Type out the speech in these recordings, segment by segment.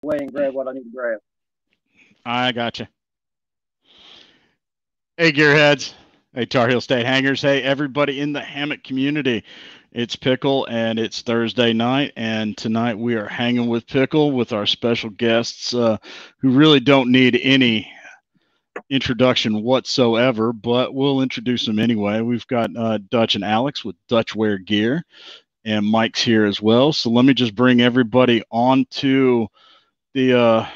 away and grab what I need to grab. I gotcha. Hey, Gearheads. Hey, Tar Heel State Hangers. Hey, everybody in the hammock community. It's Pickl, and it's Thursday night, and tonight we are hanging with Pickl with our special guests who really don't need any introduction whatsoever, but we'll introduce them anyway. We've got Dutch and Alex with Dutchware gear, and Mike's here as well. So let me just bring everybody onto the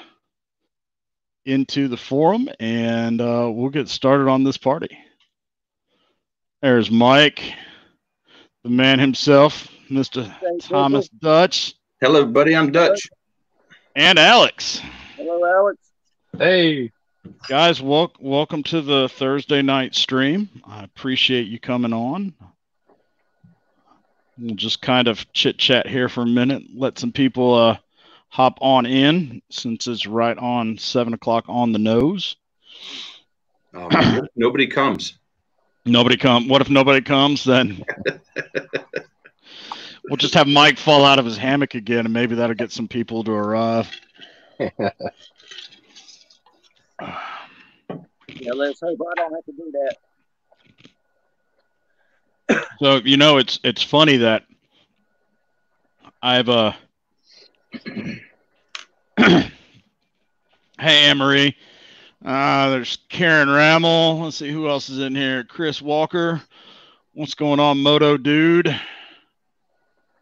into the forum, and we'll get started on this party. There's Mike, the man himself, Mr. Thomas Dutch. Hello, everybody. I'm Dutch. And Alex. Hello, Alex. Hey. Guys, welcome to the Thursday night stream. I appreciate you coming on. We'll just kind of chit-chat here for a minute, let some people hop on in since it's right on 7 o'clock on the nose. Nobody comes. Nobody come. What if nobody comes? Then we'll just have Mike fall out of his hammock again, and maybe that'll get some people to arrive. Yeah, let's hope I don't have to do that. So it's funny that I've Hey, Anne-Marie. There's Karen Rammel. Let's see who else is in here. Chris Walker. What's going on, Motodude?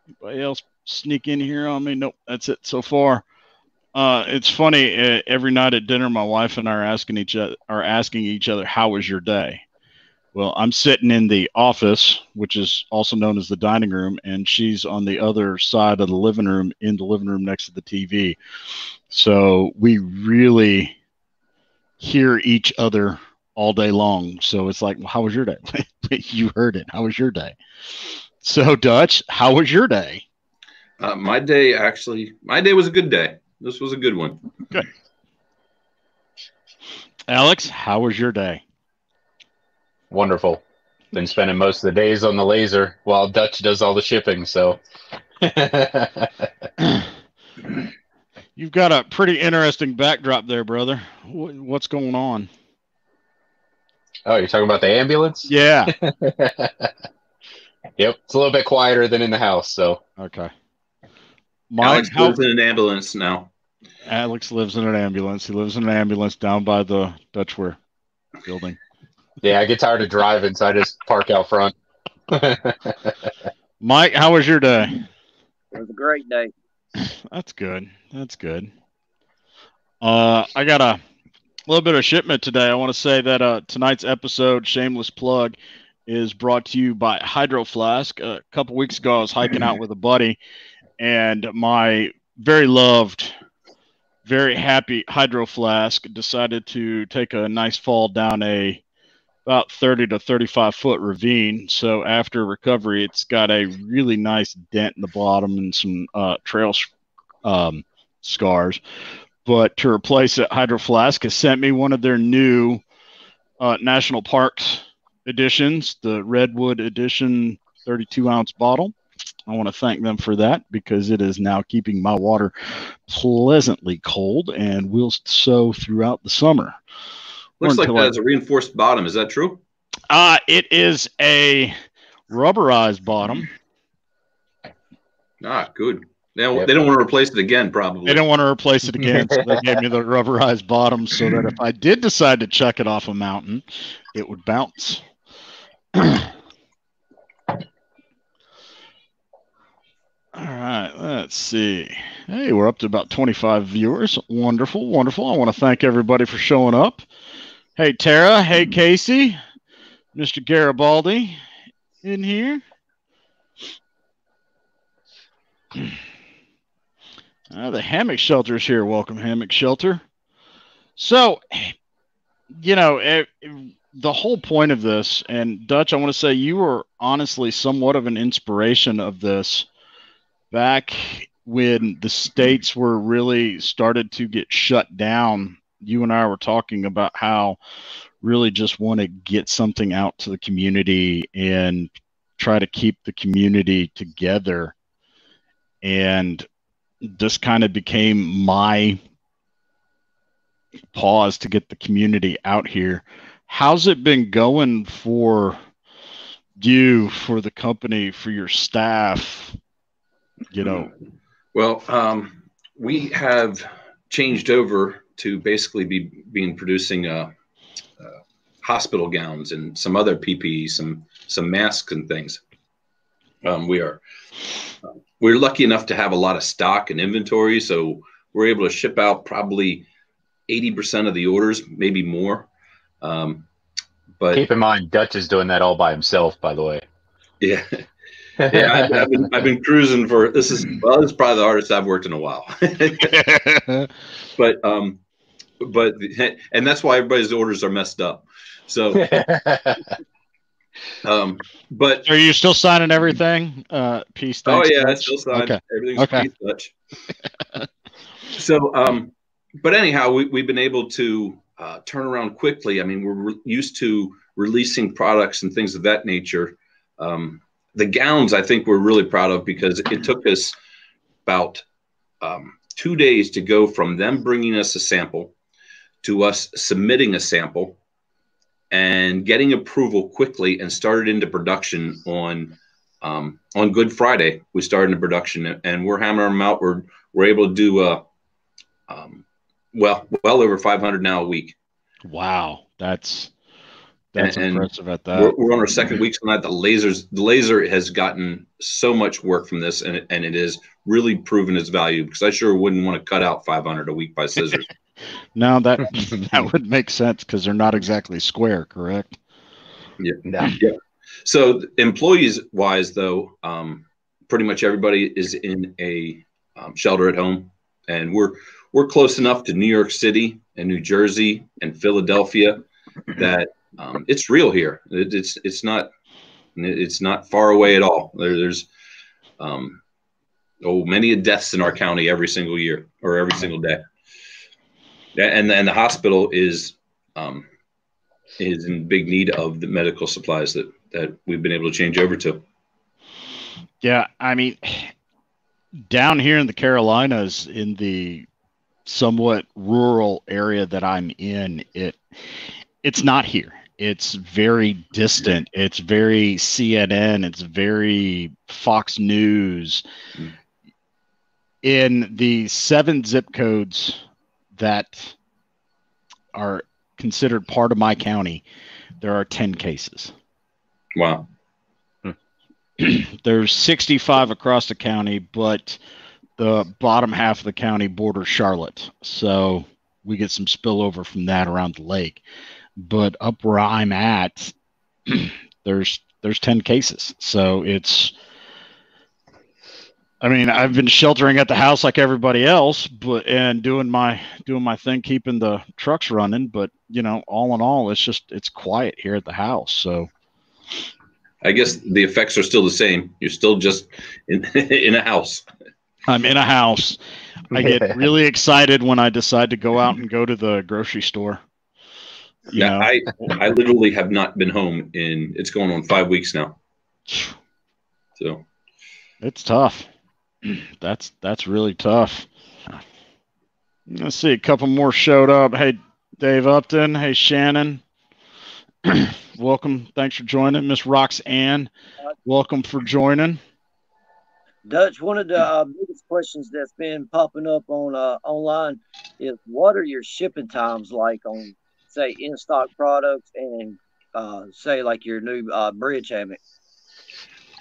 Anybody else sneak in here on me? Nope, that's it so far. It's funny. Every night at dinner, my wife and I are asking each other, "How was your day?" Well, I'm sitting in the office, which is also known as the dining room, and she's on the other side of the living room, in the living room next to the TV. So we really hear each other all day long. So it's like, well, how was your day? You heard it. How was your day? So Dutch, how was your day? My day was a good day. This was a good one. Good. Alex, how was your day? Wonderful. Been spending most of the days on the laser while Dutch does all the shipping, so. You've got a pretty interesting backdrop there, brother. What's going on? Oh, you're talking about the ambulance? Yeah. Yep. It's a little bit quieter than in the house, so. Okay. Alex lives in an ambulance now. Alex lives in an ambulance. He lives in an ambulance down by the Dutchware building. Yeah, I get tired of driving, so I just park out front. Mike, how was your day? It was a great day. That's good. That's good. I got a little bit of shipment today. I want to say that tonight's episode, shameless plug, is brought to you by Hydro Flask. A couple weeks ago, I was hiking out with a buddy, and my very loved, very happy Hydro Flask decided to take a nice fall down a about 30 to 35 foot ravine. So after recovery, it's got a really nice dent in the bottom and some trail scars. But to replace it, Hydro Flask has sent me one of their new National Parks editions, the Redwood Edition 32-ounce bottle. I want to thank them for that because it is now keeping my water pleasantly cold and will so throughout the summer. Looks like that has a reinforced bottom. Is that true? It is a rubberized bottom. Good. They don't want to replace it again, probably. They don't want to replace it again, so they gave me the rubberized bottom so that if I did decide to chuck it off a mountain, it would bounce. All right, let's see. Hey, we're up to about 25 viewers. Wonderful, wonderful. I want to thank everybody for showing up. Hey, Tara. Hey, Casey. Mr. Garibaldi in here. The Hammock Shelter is here. Welcome, Hammock Shelter. So, the whole point of this, and Dutch, I want to say you were honestly somewhat of an inspiration of this back when the states were really started to get shut down. You and I were talking about how really just want to get something out to the community and try to keep the community together. And this kind of became my pause to get the community out here. How's it been going for you, for the company, for your staff? You know, well, we have changed over to basically being producing hospital gowns and some other PPE, some masks and things. We're lucky enough to have a lot of stock and inventory, so we're able to ship out probably 80% of the orders, maybe more. But keep in mind, Dutch is doing that all by himself, by the way. Yeah. Yeah, I've been cruising for this is probably the hardest I've worked in a while. but and that's why everybody's orders are messed up. So but are you still signing everything? Peace. Thanks, oh yeah, Dutch? I still signed. Okay. Everything's Okay. Peace Dutch. So but anyhow, we've been able to turn around quickly. I mean, we're used to releasing products and things of that nature. The gowns, I think we're really proud of because it took us about 2 days to go from them bringing us a sample to us submitting a sample and getting approval quickly and started into production on Good Friday. We started into production and we're hammering them out. We're able to do well over 500 now a week. Wow, that's impressive at that. We're on our second week tonight. The laser has gotten so much work from this, and it has really proven its value because I sure wouldn't want to cut out 500 a week by scissors. No, that would make sense because they're not exactly square, correct? Yeah. Yeah. So employees wise, though, pretty much everybody is in a shelter at home, and we're close enough to New York City and New Jersey and Philadelphia that it's real here. It's not far away at all. There's many deaths in our county every single year or every single day. And the hospital is in big need of the medical supplies that we've been able to change over to. Yeah, I mean, down here in the Carolinas, in the somewhat rural area that I'm in, it's not here. It's very distant. It's very CNN. It's very Fox News. In the 7 zip codes that are considered part of my county, there are 10 cases. Wow. There's 65 across the county, but the bottom half of the county borders Charlotte. So we get some spillover from that around the lake. But up where I'm at, there's 10 cases. So I mean, I've been sheltering at the house like everybody else, and doing my thing, keeping the trucks running. But all in all, it's quiet here at the house. So I guess the effects are still the same. You're still just in a house. I'm in a house. I get really excited when I decide to go out and go to the grocery store. I literally have not been home it's going on 5 weeks now. So it's tough. That's really tough. Let's see, a couple more showed up. Hey, Dave Upton. Hey, Shannon. Welcome. Thanks for joining. Miss Roxanne, welcome for joining. Dutch, one of the biggest questions that's been popping up on online is what are your shipping times like on, say, in-stock products and say like your new bridge hammock?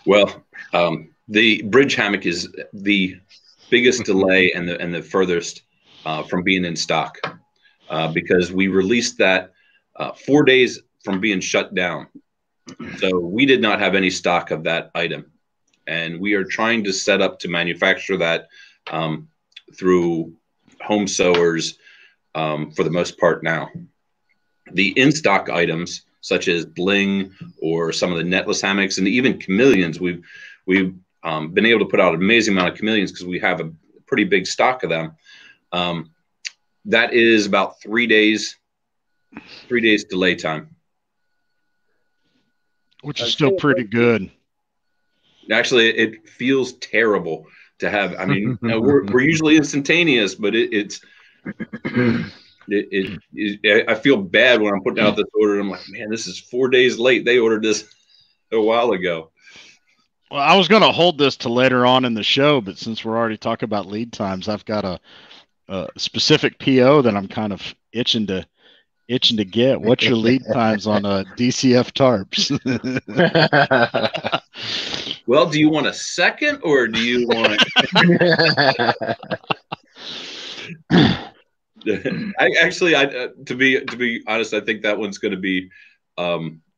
Well, the bridge hammock is the biggest delay and the furthest from being in stock because we released that 4 days from being shut down. So we did not have any stock of that item. And we are trying to set up to manufacture that through home sewers for the most part now. The in-stock items, such as bling or some of the netless hammocks and even chameleons, we've been able to put out an amazing amount of chameleons because we have a pretty big stock of them. That is about 3 days delay time. Which is still pretty good. Actually, it feels terrible to have. I mean, we're usually instantaneous, but it's. I feel bad when I'm putting out this order. I'm like, man, this is 4 days late. They ordered this a while ago. Well, I was going to hold this to later on in the show, but since we're already talking about lead times, I've got a specific PO that I'm kind of itching to get. What's your lead times on DCF tarps? Well, do you want a second, or do you want? To be honest, I think that one's going to be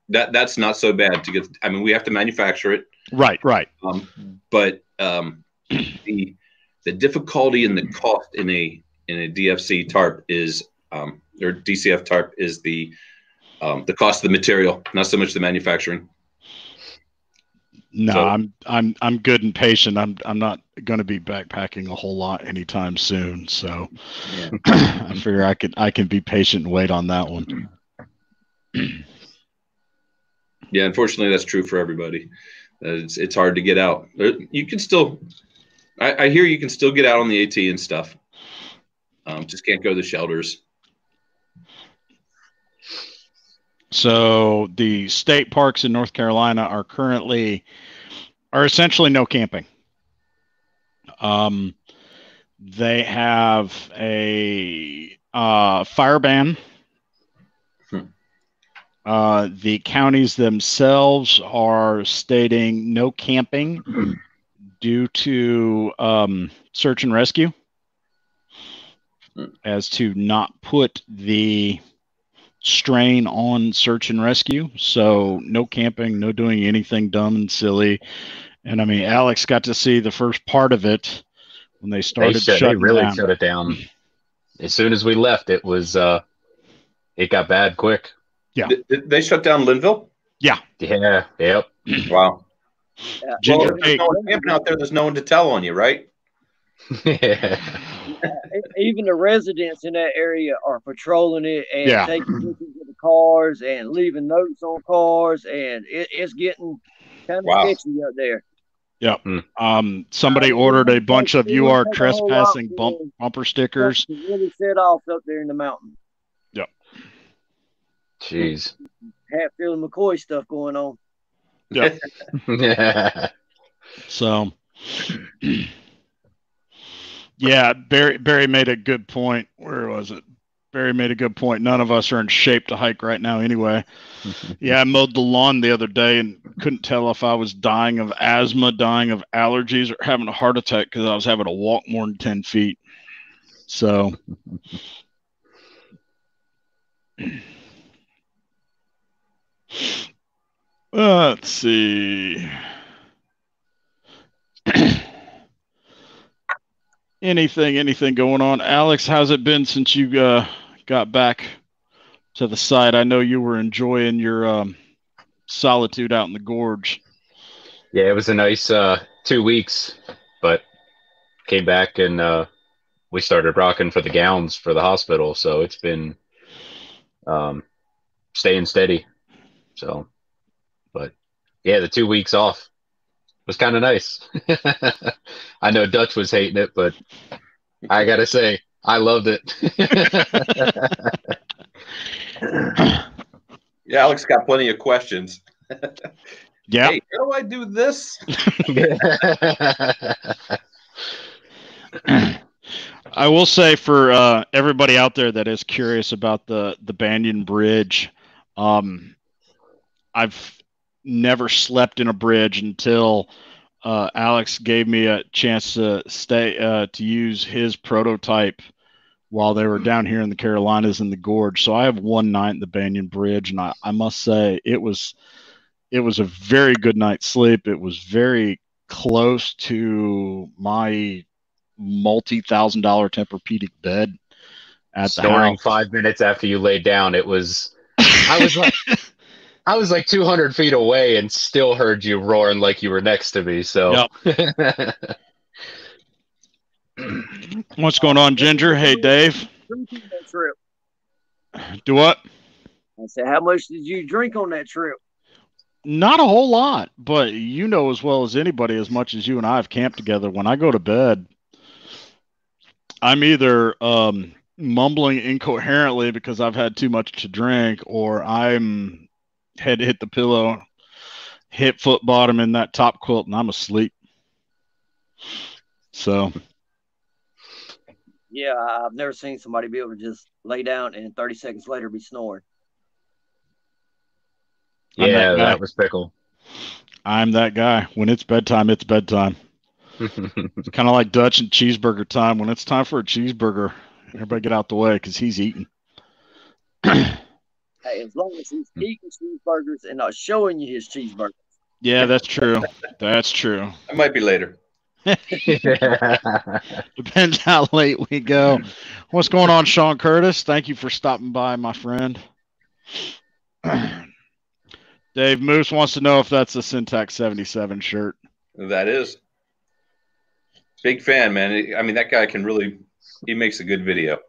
that's not so bad to get. I mean, we have to manufacture it. Right. But the difficulty and the cost in a DFC tarp is or DCF tarp is the cost of the material, not so much the manufacturing. No, so, I'm good and patient. I'm not going to be backpacking a whole lot anytime soon, so yeah. I figure I can be patient and wait on that one. Yeah, unfortunately, that's true for everybody. It's hard to get out. You can still, I hear you can still get out on the AT and stuff. Just can't go to the shelters. So the state parks in North Carolina are essentially no camping. They have a fire ban. The counties themselves are stating no camping due to search and rescue, as to not put the strain on search and rescue. So no camping, no doing anything dumb and silly. And I mean, Alex got to see the first part of it when they started shutting down. They really shut it down. As soon as we left, it was it got bad quick. Yeah. Did they shut down Linville? Yeah. Yeah. Yep. Wow. Yeah. Well, if there's no one camping out there, there's no one to tell on you, right? Yeah. Even the residents in that area are patrolling it and taking pictures of the cars and leaving notes on cars, and it's getting kind of sketchy out there. Yep. Somebody ordered a bunch of "You are trespassing" bumper stickers. To really set off up there in the mountain. Yep. Jeez. Hatfield McCoy stuff going on. Yep. So. Yeah, Barry made a good point. Where was it? Barry made a good point. None of us are in shape to hike right now anyway. Yeah, I mowed the lawn the other day and couldn't tell if I was dying of asthma, dying of allergies, or having a heart attack because I was having to walk more than 10 feet. So, let's see. Anything going on? Alex, how's it been since you got back to the site? I know you were enjoying your solitude out in the gorge. Yeah, it was a nice 2 weeks, but came back and we started rocking for the gowns for the hospital. So it's been staying steady. So, but yeah, the 2 weeks off was kind of nice. I know Dutch was hating it, but I gotta say, I loved it. Yeah, Alex got plenty of questions. Yeah. Hey, how do I do this? I will say for everybody out there that is curious about the Banyan Bridge, I've never slept in a bridge until Alex gave me a chance to to use his prototype while they were down here in the Carolinas in the gorge. So I have one night in the Banyan Bridge, and I must say it was a very good night's sleep. It was very close to my multi-$1,000 Tempur-Pedic bed at Snoring the house. 5 minutes after you laid down. I was like 200 feet away and still heard you roaring like you were next to me. So, yep. What's going on, Ginger? Hey, Dave. Trip. Do what? I said, how much did you drink on that trip? Not a whole lot, but you know as well as anybody, as much as you and I have camped together, when I go to bed, I'm either mumbling incoherently because I've had too much to drink, or I'm head hit the pillow, hit foot bottom in that top quilt, and I'm asleep. So, Yeah, I've never seen somebody be able to just lay down and 30 seconds later be snoring. Yeah, that was Pickl. I'm that guy. When it's bedtime, it's bedtime. It's kind of like Dutch and cheeseburger time. When it's time for a cheeseburger, everybody get out the way because he's eating. Hey, as long as he's eating cheeseburgers and not showing you his cheeseburgers. Yeah, that's true. That's true. It might be later. Depends how late we go. What's going on, Sean Curtis? Thank you for stopping by, my friend. Dave Moose wants to know if that's a Syntax 77 shirt. That is. Big fan, man. I mean, that guy he makes a good video.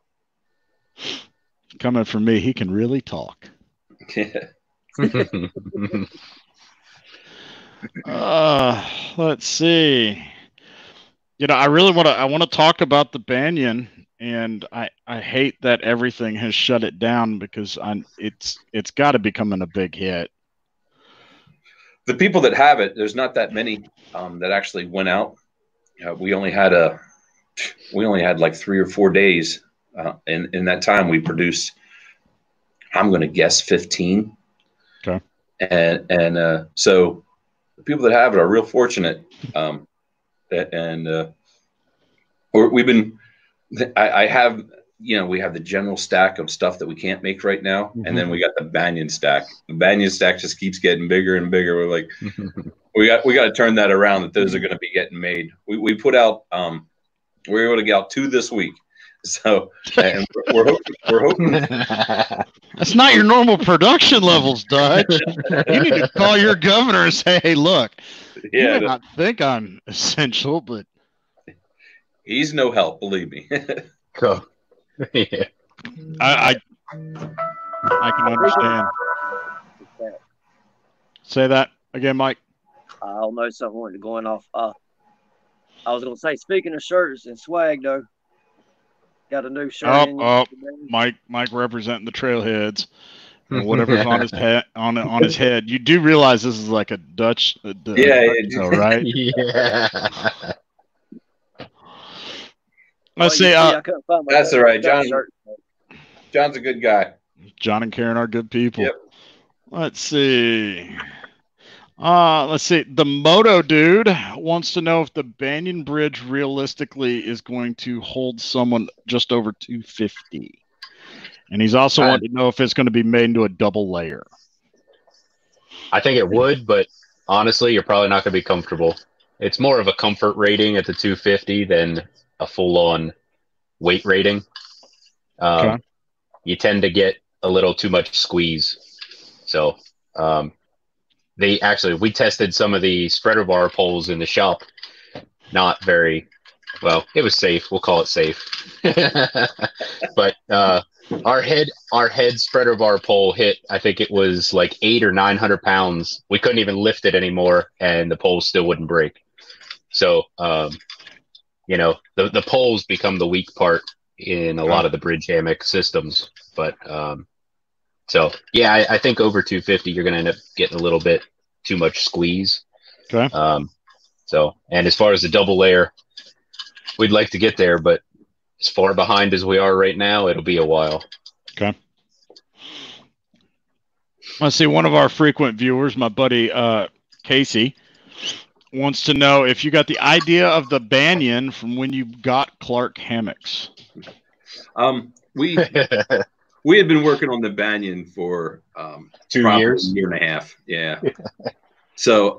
Coming from me, he can really talk. Let's see. I really want to talk about the Banyan, and I hate that everything has shut it down because it's got to be becoming a big hit. The people that have it, there's not that many that actually went out. We only had like 3 or 4 days. In that time, we produced, I'm going to guess 15. Okay. And so the people that have it are real fortunate. I have, we have the general stack of stuff that we can't make right now. Mm-hmm. And then we got the Banyan stack. The Banyan stack just keeps getting bigger and bigger. We're like, we got to turn that around, that those are going to be getting made. We put out, we were able to get out 2 this week. So, and we're hoping. That's not your normal production levels, Dutch. You need to call your governor and say, "Hey, look, you may not think I'm essential, but he's no help, believe me." Cool. Yeah. I can understand. Say that again, Mike. I don't know, something going off. I was gonna say, speaking of shirts and swag, though. Got a new shirt. Mike representing the Trailheads, or whatever's on his head. On his head, you do realize this is like a Dutch, show, right? Yeah. Let's see. That's all right, John. John's a good guy. John and Karen are good people. Yep. Let's see. The Motodude wants to know if the Banyan Bridge realistically is going to hold someone just over 250. And he's also wanting to know if it's going to be made into a double layer. I think it would, but honestly, you're probably not going to be comfortable. It's more of a comfort rating at the 250 than a full-on weight rating. Okay. You tend to get a little too much squeeze. So, we tested some of the spreader bar poles in the shop. Not very well. It was safe. We'll call it safe. But our head spreader bar pole hit. I think it was like 800 or 900 pounds. We couldn't even lift it anymore, and the poles still wouldn't break. So, the poles become the weak part in a lot of the bridge hammock systems. But I think over 250, you're going to end up getting a little bit too much squeeze. Okay. And as far as the double layer, we'd like to get there, but as far behind as we are right now, it'll be a while. Okay. Let's see. One of our frequent viewers, my buddy Casey, wants to know if you got the idea of the Banyan from when you got Clark hammocks. We had been working on the Banyan for 2 years, a year and a half. Yeah. So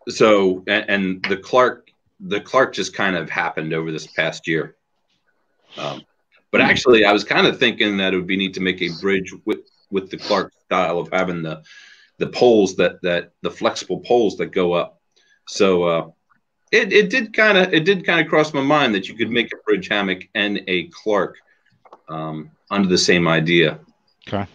the Clark just kind of happened over this past year. But actually, I was kind of thinking that it would be neat to make a bridge with the Clark style of having the poles that the flexible poles that go up. So it did kind of cross my mind that you could make a bridge hammock and a Clark under the same idea. Okay.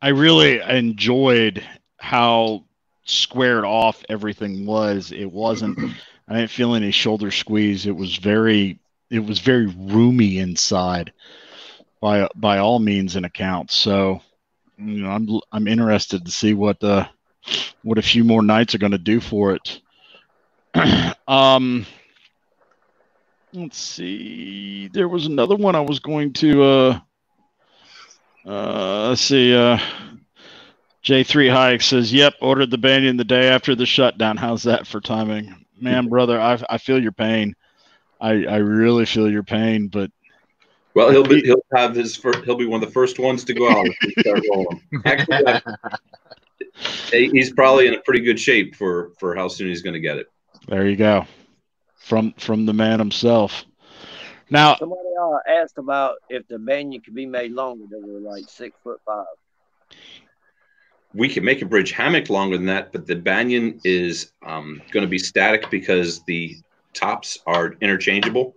I really enjoyed how squared off everything was. It wasn't, I didn't feel any shoulder squeeze. It was very roomy inside by all means and accounts. So, I'm interested to see what a few more nights are going to do for it. Let's see. There was another one I was going to let's see. J3 Hayek says, "Yep, ordered the Banyan the day after the shutdown." How's that for timing, man, brother? I feel your pain. I really feel your pain, but well, he'll be one of the first ones to go out if we start rolling. Actually, he's probably in a pretty good shape for how soon he's going to get it. There you go, from the man himself. Now, somebody asked about if the Banyan could be made longer. They were like 6'5". We can make a bridge hammock longer than that, but the Banyan is going to be static because the tops are interchangeable.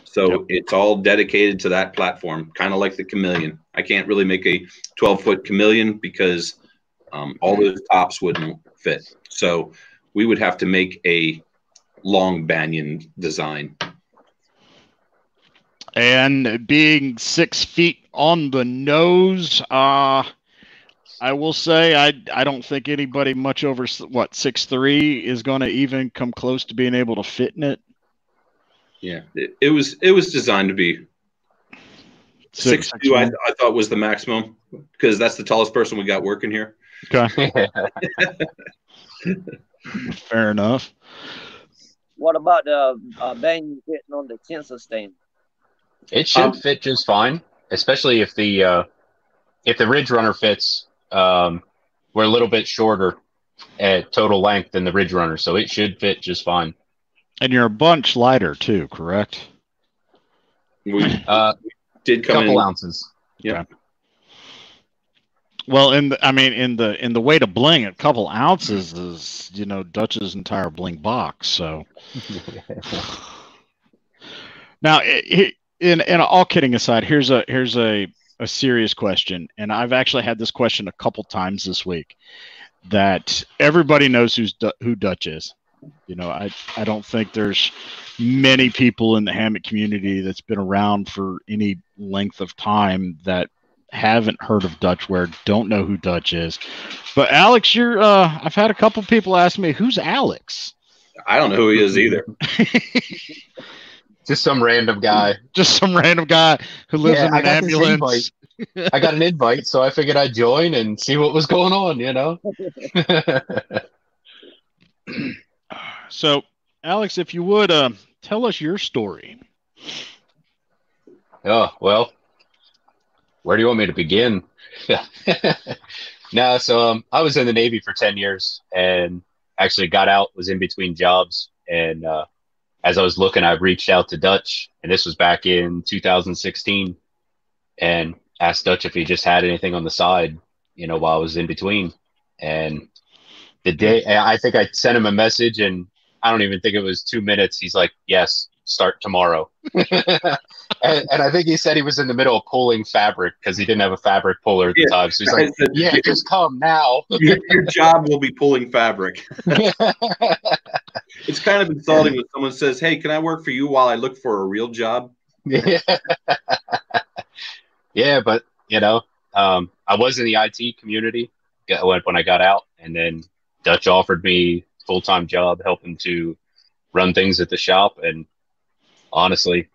So It's all dedicated to that platform, kind of like the Chameleon. I can't really make a 12-foot Chameleon because all those tops wouldn't fit. So we would have to make a long Banyan design. And being 6 feet on the nose, I will say I don't think anybody much over 6'3" is going to even come close to being able to fit in it. Yeah, it was designed to be 6'2". I thought was the maximum because that's the tallest person we got working here. Okay, fair enough. What about the Banyan fitting on the tensor stand? It should fit just fine, especially if the Ridge Runner fits. We're a little bit shorter at total length than the Ridge Runner, so it should fit just fine. And you're a bunch lighter too, correct? We did come couple in ounces. Yeah. Okay. Well, in the way to bling, a couple ounces is Dutch's entire bling box. So now, in all kidding aside, here's a serious question, and I've actually had this question a couple times this week. That everybody knows who Dutch is. I don't think there's many people in the hammock community that's been around for any length of time that haven't heard of Dutchware, don't know who Dutch is. But Alex, I've had a couple people ask me, who's Alex? I don't know who he is either. Just some random guy. Just some random guy who lives in an ambulance. I got an invite, so I figured I'd join and see what was going on, So, Alex, if you would tell us your story. Oh, well, where do you want me to begin? No, so I was in the Navy for 10 years and actually got out, was in between jobs. And as I was looking, I reached out to Dutch, and this was back in 2016, and asked Dutch if he just had anything on the side, while I was in between. And the day, I think I sent him a message, and I don't even think it was 2 minutes. He's like, "Yes, start tomorrow." and I think he said he was in the middle of pulling fabric because he didn't have a fabric puller at the time. So he's like, "Yeah, just come now." your job will be pulling fabric. It's kind of insulting when someone says, "Hey, can I work for you while I look for a real job?" Yeah, but I was in the IT community when I got out, and then Dutch offered me full-time job helping to run things at the shop. And honestly,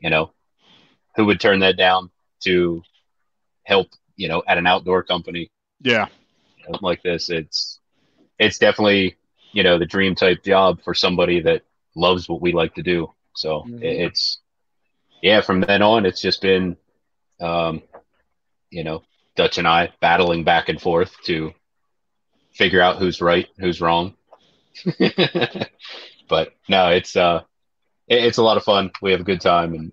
who would turn that down to help, at an outdoor company? Yeah. Like this. It's definitely, the dream type job for somebody that loves what we like to do. So it's, from then on, it's just been, Dutch and I battling back and forth to figure out who's right, who's wrong. But no, it's a lot of fun. We have a good time, and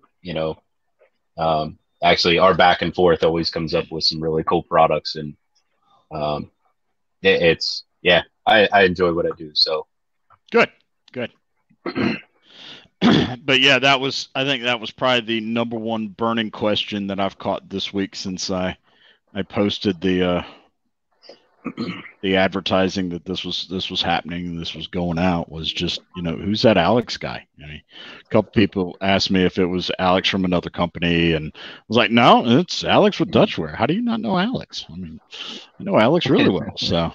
actually our back and forth always comes up with some really cool products, and I enjoy what I do. So good. But yeah, I think that was probably the number one burning question that I've caught this week since I I posted the advertising that this was happening and this was going out was just, who's that Alex guy? I mean, a couple people asked me if it was Alex from another company, and I was like, no, it's Alex with Dutchware. How do you not know Alex? I mean, I know Alex really well. So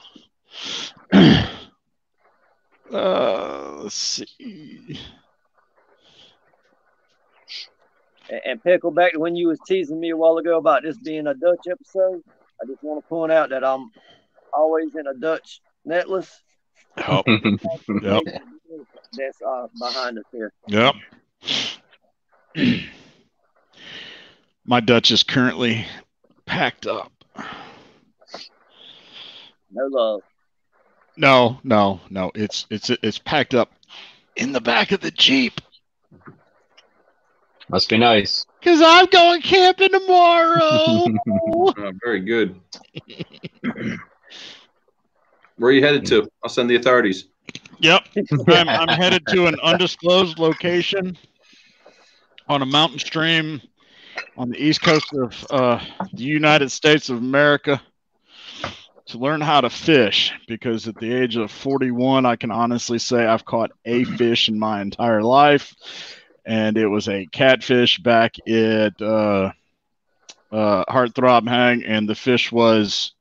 let's see. And Pickl, back to when you was teasing me a while ago about this being a Dutch episode, I just want to point out that I'm always in a Dutch netless. Yep. Yep. That's behind us here. Yep. My Dutch is currently packed up. No love. No. It's packed up in the back of the Jeep. Must be nice. Because I'm going camping tomorrow. Very good. Where are you headed to? I'll send the authorities. Yep. I'm headed to an undisclosed location on a mountain stream on the east coast of the United States of America to learn how to fish, because at the age of 41, I can honestly say I've caught a fish in my entire life, and it was a catfish back at Heartthrob Hang, and the fish was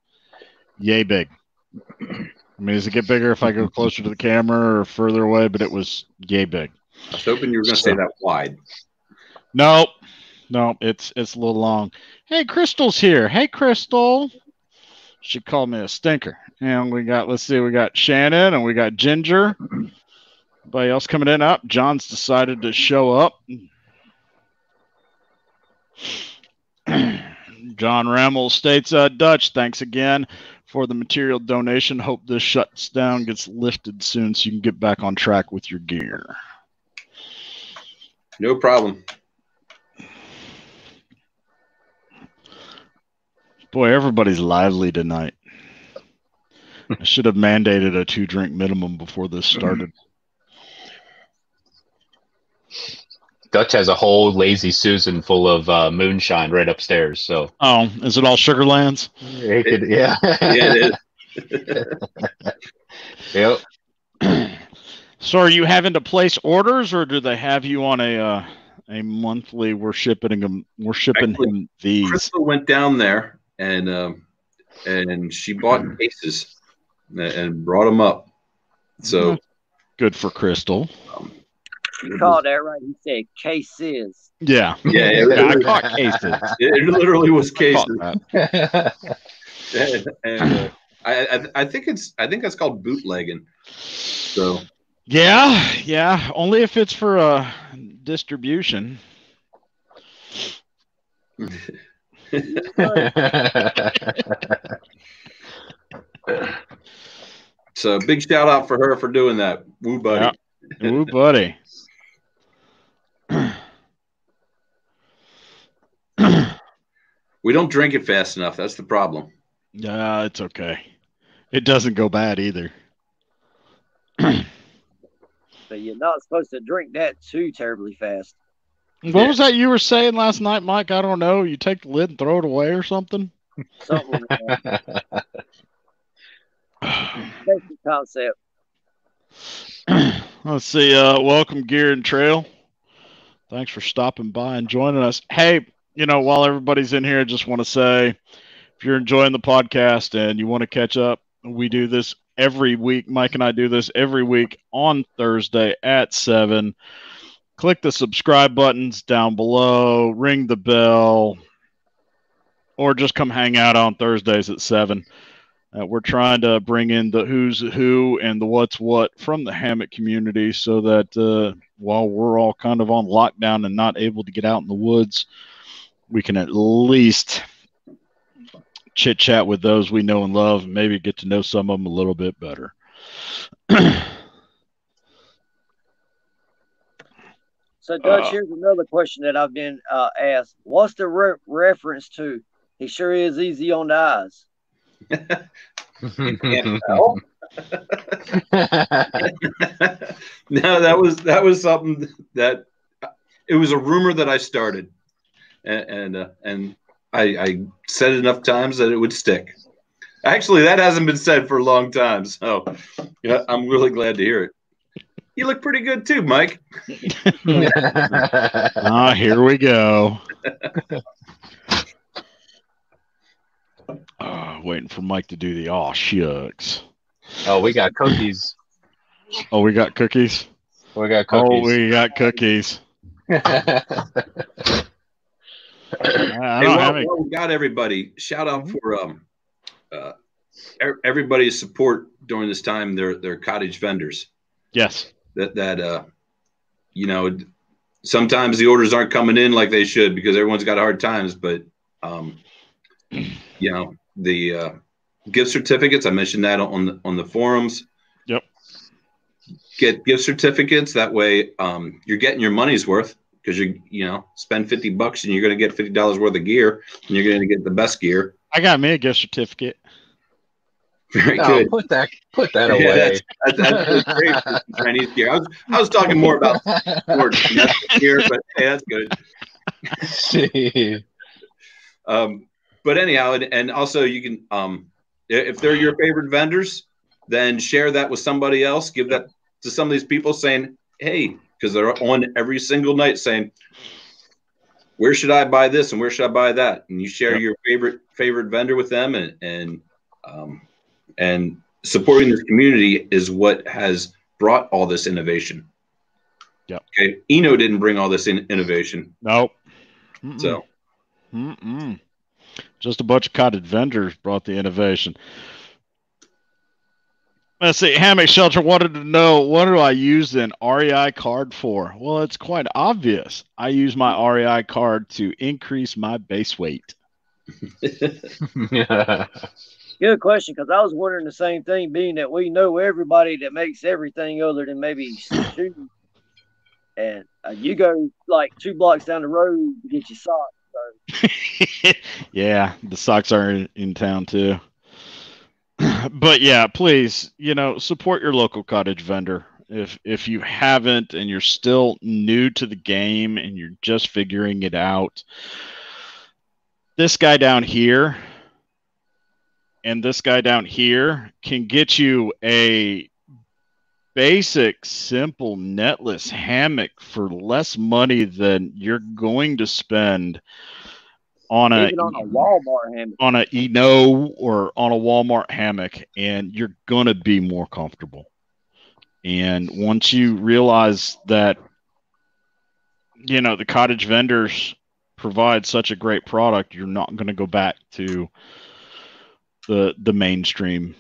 yay big. I mean, does it get bigger if I go closer to the camera or further away? But it was yay big. I was hoping you were going to say that wide. No, it's a little long. Hey, Crystal's here. Hey, Crystal. She called me a stinker. And we got Shannon and we got Ginger. Anybody else coming in? Up? John's decided to show up. John Rammel states, Dutch, thanks again for the material donation. Hope this shuts down gets lifted soon so you can get back on track with your gear. No problem. Boy, everybody's lively tonight. I should have mandated a 2-drink minimum before this started. Dutch has a whole Lazy Susan full of moonshine right upstairs. So. Oh, is it all Sugarlands? Yeah. Yeah, it is. Yep. So are you having to place orders, or do they have you on a monthly? We're shipping him these. Crystal went down there and she bought cases and brought them up. So good for Crystal. You called that right. He said cases. Yeah. I caught cases. It literally was cases. and I think that's called bootlegging. So. Yeah. Only if it's for distribution. So big shout out for her for doing that. Woo, buddy. Yeah. Woo, buddy. We don't drink it fast enough. That's the problem. Yeah, it's okay. It doesn't go bad either. But you're not supposed to drink that too terribly fast. What was that you were saying last night, Mike? I don't know. You take the lid and throw it away or something? Something like that. That's the concept. Let's see. Welcome, Gear and Trail. Thanks for stopping by and joining us. Hey, while everybody's in here, I just want to say, if you're enjoying the podcast and you want to catch up, we do this every week. Mike and I do this every week on Thursday at 7. Click the subscribe buttons down below, ring the bell, or just come hang out on Thursdays at 7. We're trying to bring in the who's who and the what's what from the hammock community so that while we're all kind of on lockdown and not able to get out in the woods, we can at least chit chat with those we know and love and maybe get to know some of them a little bit better. So, Dutch, here's another question that I've been asked. What's the reference to? He sure is easy on the eyes. You can't tell. No, that was something that it was a rumor that I started, and I said it enough times that it would stick. Actually, that hasn't been said for a long time, so yeah, I'm really glad to hear it. You look pretty good too, Mike. Here we go. Waiting for Mike to do the aw shucks. Oh, we got cookies. Oh, we got cookies? We got cookies. Oh, we got cookies. Well, we got everybody. Shout out for everybody's support during this time. They're cottage vendors. Yes. That you know, sometimes the orders aren't coming in like they should because everyone's got hard times. But you know, the gift certificates, I mentioned that on the forums. Yep. Get gift certificates. That way, you're getting your money's worth. Because spend $50 and you're going to get $50 worth of gear, and you're going to get the best gear. I got me a gift certificate. Very good. Put that away. That's great for Chinese gear. I was talking more about more domestic gear, but hey, that's good. But anyhow, and also you can, if they're your favorite vendors, then share that with somebody else. Give that to some of these people, saying, "Hey." Because they're on every single night saying, where should I buy this and where should I buy that? And you share your favorite vendor with them, and supporting this community is what has brought all this innovation. Yep. Okay. Eno didn't bring all this innovation. Nope. So. Just a bunch of cottage vendors brought the innovation. Let's see. Hammock Shelter wanted to know, what do I use an REI card for? Well, it's quite obvious. I use my REI card to increase my base weight. Good question, because I was wondering the same thing, being that we know everybody that makes everything other than maybe shoes. And you go like 2 blocks down the road to get your socks. So. Yeah, the socks are in town too. But yeah, please, support your local cottage vendor. If you haven't and you're still new to the game and you're just figuring it out, this guy down here and this guy down here can get you a basic, simple, netless hammock for less money than you're going to spend on a Walmart hammock, on a Eno or on a Walmart hammock, and you're going to be more comfortable. And once you realize that, the cottage vendors provide such a great product, you're not going to go back to the mainstream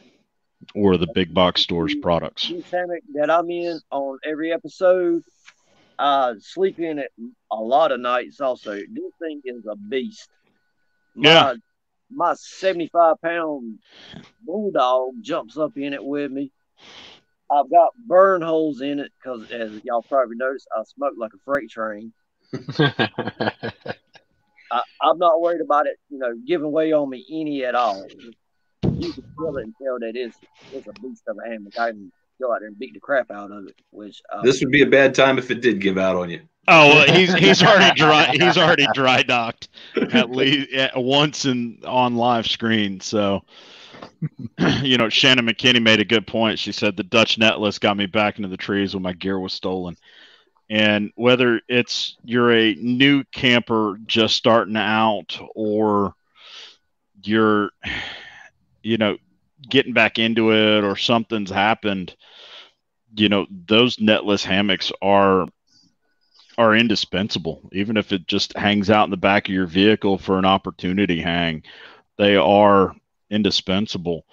or the big box stores products. This hammock that I'm in on every episode, I sleep in it a lot of nights also. This thing is a beast. My 75-pound bulldog jumps up in it with me. I've got burn holes in it because, as y'all probably noticed, I smoke like a freight train. I'm not worried about it, giving way on me any at all. You can feel it and tell that it's a beast of a hammock. I can go out there and beat the crap out of it. Which this would be a bad time if it did give out on you. Oh, well, he's already dry. He's already dry docked at least once on live screen. So, Shannon Mckinney made a good point. She said the Dutch netless got me back into the trees when my gear was stolen. And whether you're a new camper just starting out, or you're, getting back into it, or something's happened, those netless hammocks are indispensable. Even if it just hangs out in the back of your vehicle for an opportunity hang, they are indispensable.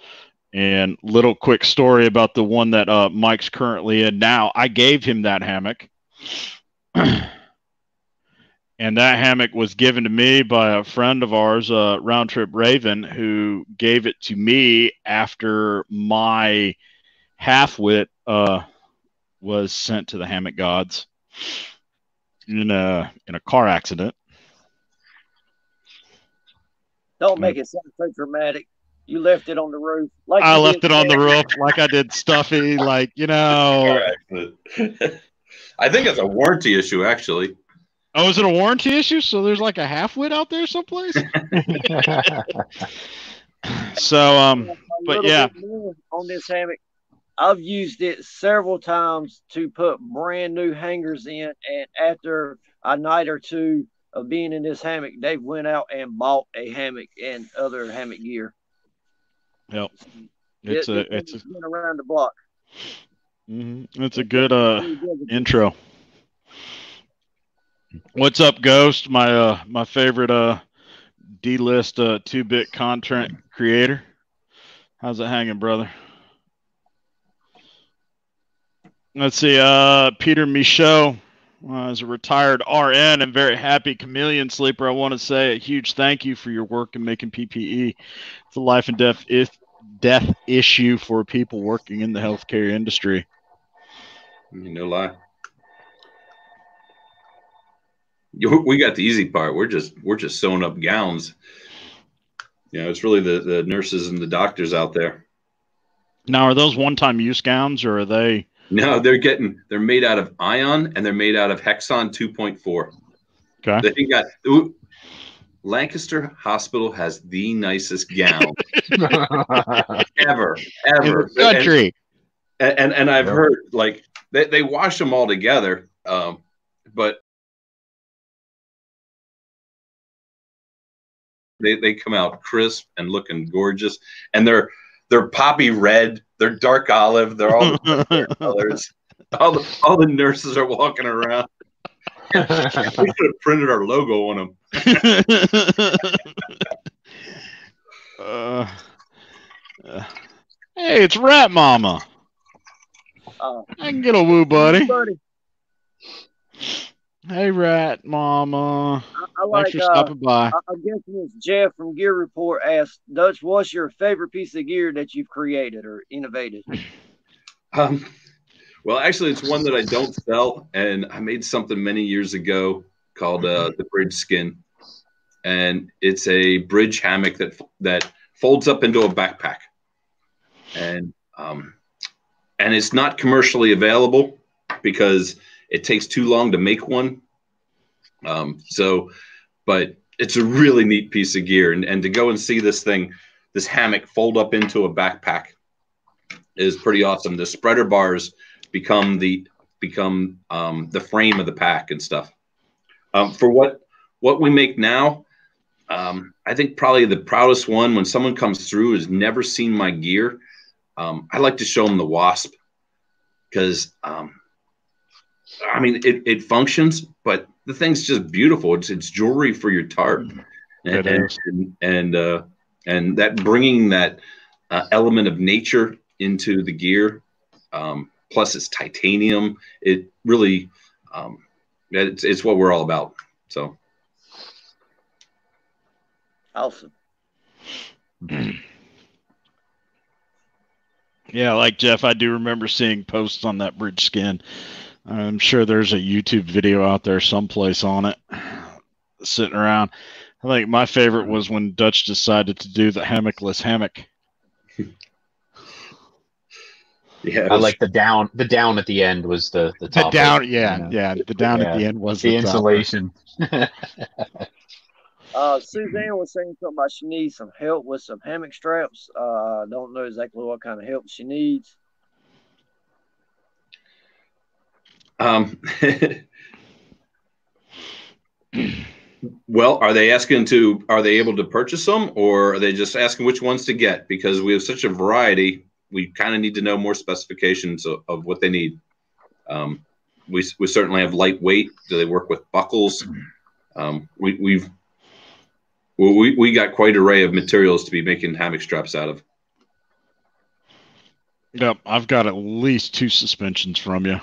And little quick story about the one that Mike's currently in now. I gave him that hammock. And that hammock was given to me by a friend of ours, Round Trip Raven, who gave it to me after my half-wit was sent to the hammock gods in a car accident. Don't make it sound so dramatic. You left it on the roof. I left it on the roof like I did Stuffy, I think it's a warranty issue, actually. Oh, is it a warranty issue? So there's like a half-wit out there someplace? So, but yeah. On this hammock, I've used it several times to put brand new hangers in, and after a night or two of being in this hammock, they went out and bought a hammock and other hammock gear. Yep. It's been around the block. It's a good intro. What's up, Ghost? My favorite D-list 2-bit content creator. How's it hanging, brother? Let's see. Peter Michaud is a retired RN and very happy chameleon sleeper. I want to say a huge thank you for your work in making PPE. It's a life and death issue for people working in the healthcare industry. No lie. We got the easy part. We're just sewing up gowns. It's really the nurses and the doctors out there. Now, are those one-time use gowns, or are they? No, they're made out of ion, and they're made out of Hexon 2.4. Okay. They got Lancaster Hospital has the nicest gown ever in the country. And I've heard like they wash them all together, but they come out crisp and looking gorgeous, and they're poppy red, they're dark olive, they're all the colors. All the nurses are walking around. We should have printed our logo on them. Hey, it's Rat Mama. I can get a woo, buddy. Hey, Rat Mama. Thanks for stopping by. I'm guessing it's Jeff from Gear Report asked, Dutch, what's your favorite piece of gear that you've created or innovated? Well, actually, it's one that I don't sell, and I made something many years ago called the Bridge Skin, and it's a bridge hammock that folds up into a backpack, and it's not commercially available because it takes too long to make one. But it's a really neat piece of gear, and to go and see this hammock fold up into a backpack is pretty awesome. The spreader bars become the frame of the pack and stuff. For what we make now, I think probably the proudest one when someone comes through has never seen my gear. I like to show them the Wasp because I mean it functions, but the thing's just beautiful. It's jewelry for your tarp, and that bringing that element of nature into the gear. Plus it's titanium. It really, it's what we're all about. So. Awesome. Yeah, like Jeff, I do remember seeing posts on that bridge skin. I'm sure there's a YouTube video out there someplace on it sitting around. I think my favorite was when Dutch decided to do the hammockless hammock. Yeah, I like the down at the end was the top. The down, the down at the end was the insulation. Suzanne was saying something about she needs some help with some hammock straps. Don't know exactly what kind of help she needs. Well, are they able to purchase them, or are they just asking which ones to get? Because we have such a variety. We kind of need to know more specifications of what they need. We certainly have lightweight. Do they work with buckles? We got quite an array of materials to be making hammock straps out of. Yep, I've got at least 2 suspensions from you.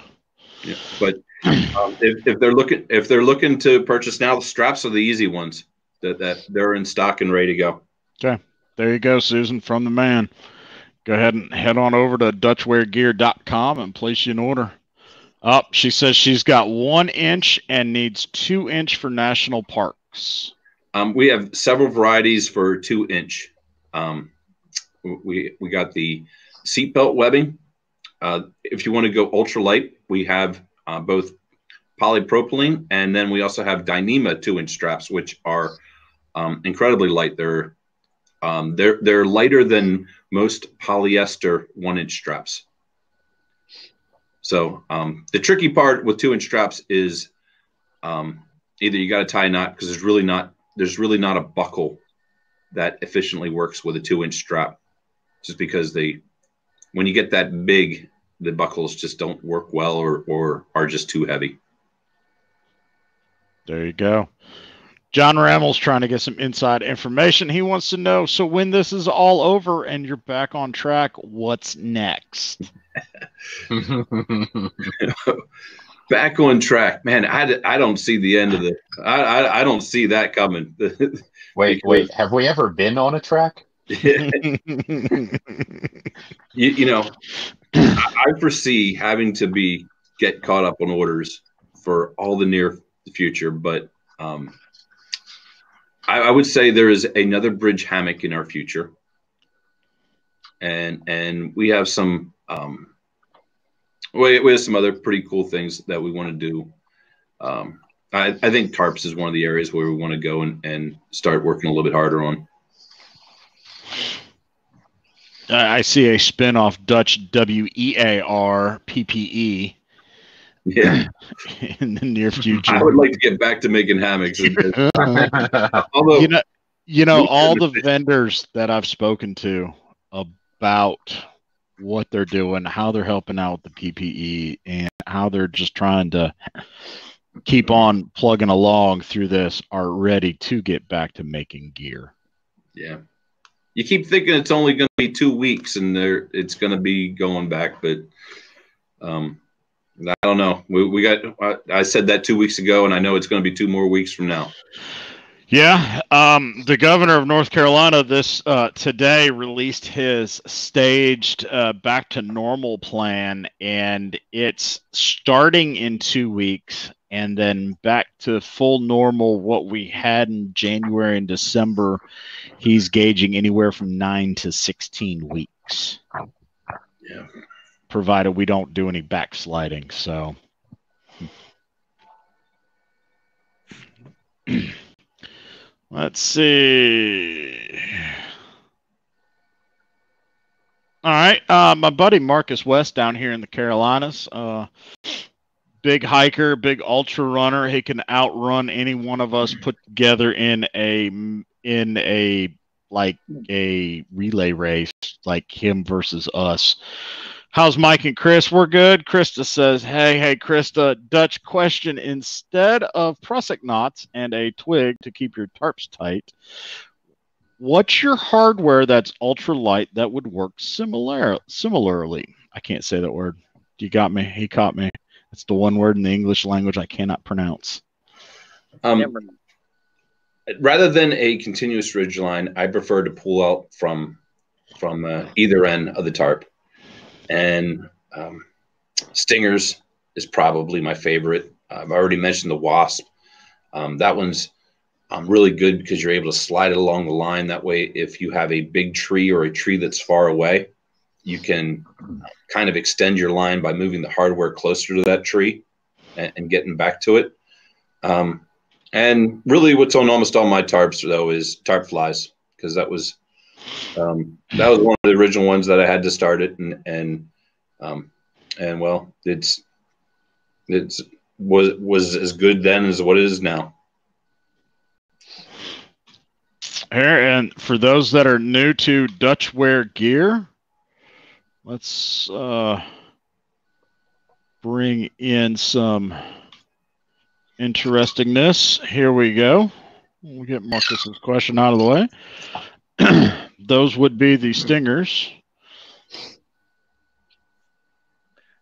Yeah, but if they're looking to purchase now, the straps are the easy ones that they're in stock and ready to go. Okay, there you go, Susan, from the man. Go ahead and head on over to Dutchware.com and place you an order. She says she's got 1 inch and needs 2 inch for national parks. We have several varieties for 2 inch. We got the seatbelt webbing. If you want to go ultralight, we have both polypropylene, and then we also have Dyneema 2-inch straps, which are incredibly light. They're lighter than most polyester 1-inch straps. So the tricky part with 2-inch straps is either you got to tie a knot, because there's really not a buckle that efficiently works with a 2-inch strap, just because when you get that big, the buckles just don't work well or are just too heavy. There you go. John Rammel's trying to get some inside information. He wants to know, so when this is all over and you're back on track, what's next? Back on track, man. I don't see the end of I don't see that coming. Wait. Have we ever been on a track? you know, I foresee having to get caught up on orders for all the near future, but I would say there is another bridge hammock in our future, and we have some we have some other pretty cool things that we want to do. I think tarps is one of the areas where we want to go and start working a little bit harder on. I see a spin-off Dutch WEAR PPE. Yeah, in the near future. I would like to get back to making hammocks. Although, you know, all the vendors that I've spoken to about what they're doing, how they're helping out with the PPE, and how they're just trying to keep on plugging along through this, are ready to get back to making gear. Yeah. You keep thinking it's only going to be 2 weeks and it's going to be going back, but I don't know. I said that 2 weeks ago, and I know it's going to be 2 more weeks from now. Yeah. The governor of North Carolina today released his staged back to normal plan, and it's starting in 2 weeks and then back to full normal, what we had in January and December. He's gauging anywhere from 9 to 16 weeks. Yeah. Provided we don't do any backsliding. So let's see. All right. My buddy Marcus West down here in the Carolinas, big hiker, big ultra runner. He can outrun any one of us put together in a relay race, like him versus us. How's Mike and Chris? We're good. Krista says, hey, Krista, Dutch question. Instead of prusik knots and a twig to keep your tarps tight, what's your hardware that's ultra light that would work similarly? I can't say that word. You got me. He caught me. It's the one word in the English language I cannot pronounce. Rather than a continuous ridge line, I prefer to pull out from either end of the tarp. And Stingers is probably my favorite. I've already mentioned the Wasp. That one's really good because you're able to slide it along the line. That way, if you have a big tree or a tree that's far away, you can kind of extend your line by moving the hardware closer to that tree and getting back to it. And really what's on almost all my tarps, though, is tarp flies, because that was one of the original ones that I had to start it, and well, it was as good then as what it is now. Here, and for those that are new to Dutchware gear, let's bring in some interestingness. Here we go. We'll get Marcus's question out of the way. Those would be the Stingers.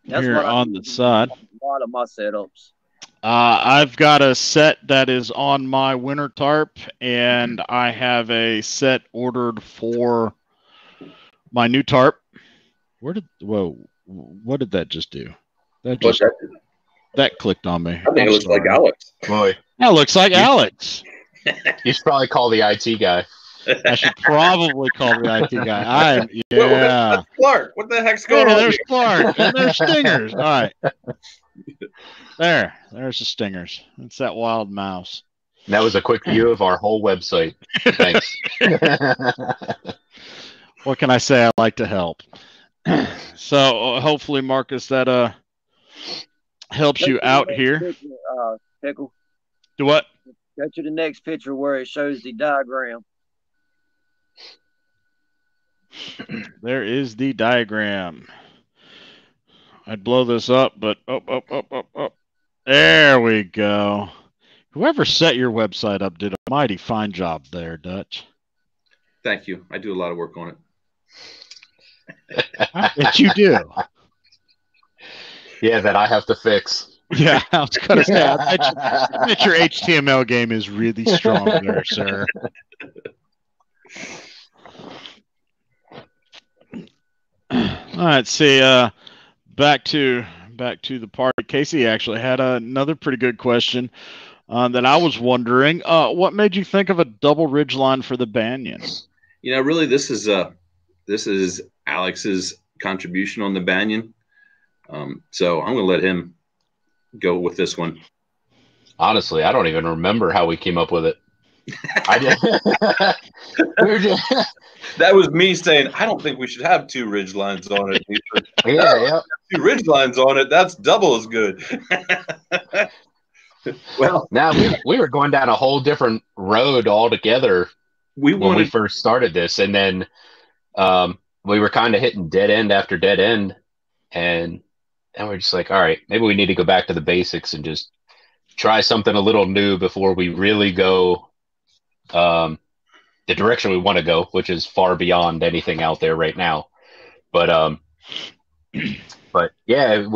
That's here on the side. A lot of my setups. I've got a set that is on my winter tarp, and I have a set ordered for my new tarp. What did that just do? That clicked on me. I think it looks like Alex. Boy, that looks like Alex. You should probably call the IT guy. I should probably call the IT guy. That's Clark. What the heck's going on? There's Clark and there's Stingers. All right. There's the stingers. It's that wild mouse. That was a quick view of our whole website. Thanks. What can I say? I like to help. So hopefully, Marcus, that helps you out here. Picture, Pickl. Do what? Go to the next picture where it shows the diagram. There is the diagram. I'd blow this up, but up. There we go. Whoever set your website up did a mighty fine job there, Dutch. Thank you. I do a lot of work on it. I bet you do. Yeah, that I have to fix. Yeah, I was going to say, I bet your HTML game is really strong there, sir. All right, see, back to the party. Casey actually had another pretty good question that I was wondering. What made you think of a double ridgeline for the Banyan? You know, really, this is Alex's contribution on the Banyan. So I'm going to let him go with this one. Honestly, I don't even remember how we came up with it. That was me saying, I don't think we should have two ridge lines on it. Yeah. Two ridge lines on it, that's double as good. Well, now we were going down a whole different road altogether when we first started this, and then we were kind of hitting dead end after dead end, and we're just like, all right, maybe we need to go back to the basics and just try something a little new before we really go the direction we want to go, which is far beyond anything out there right now. But yeah,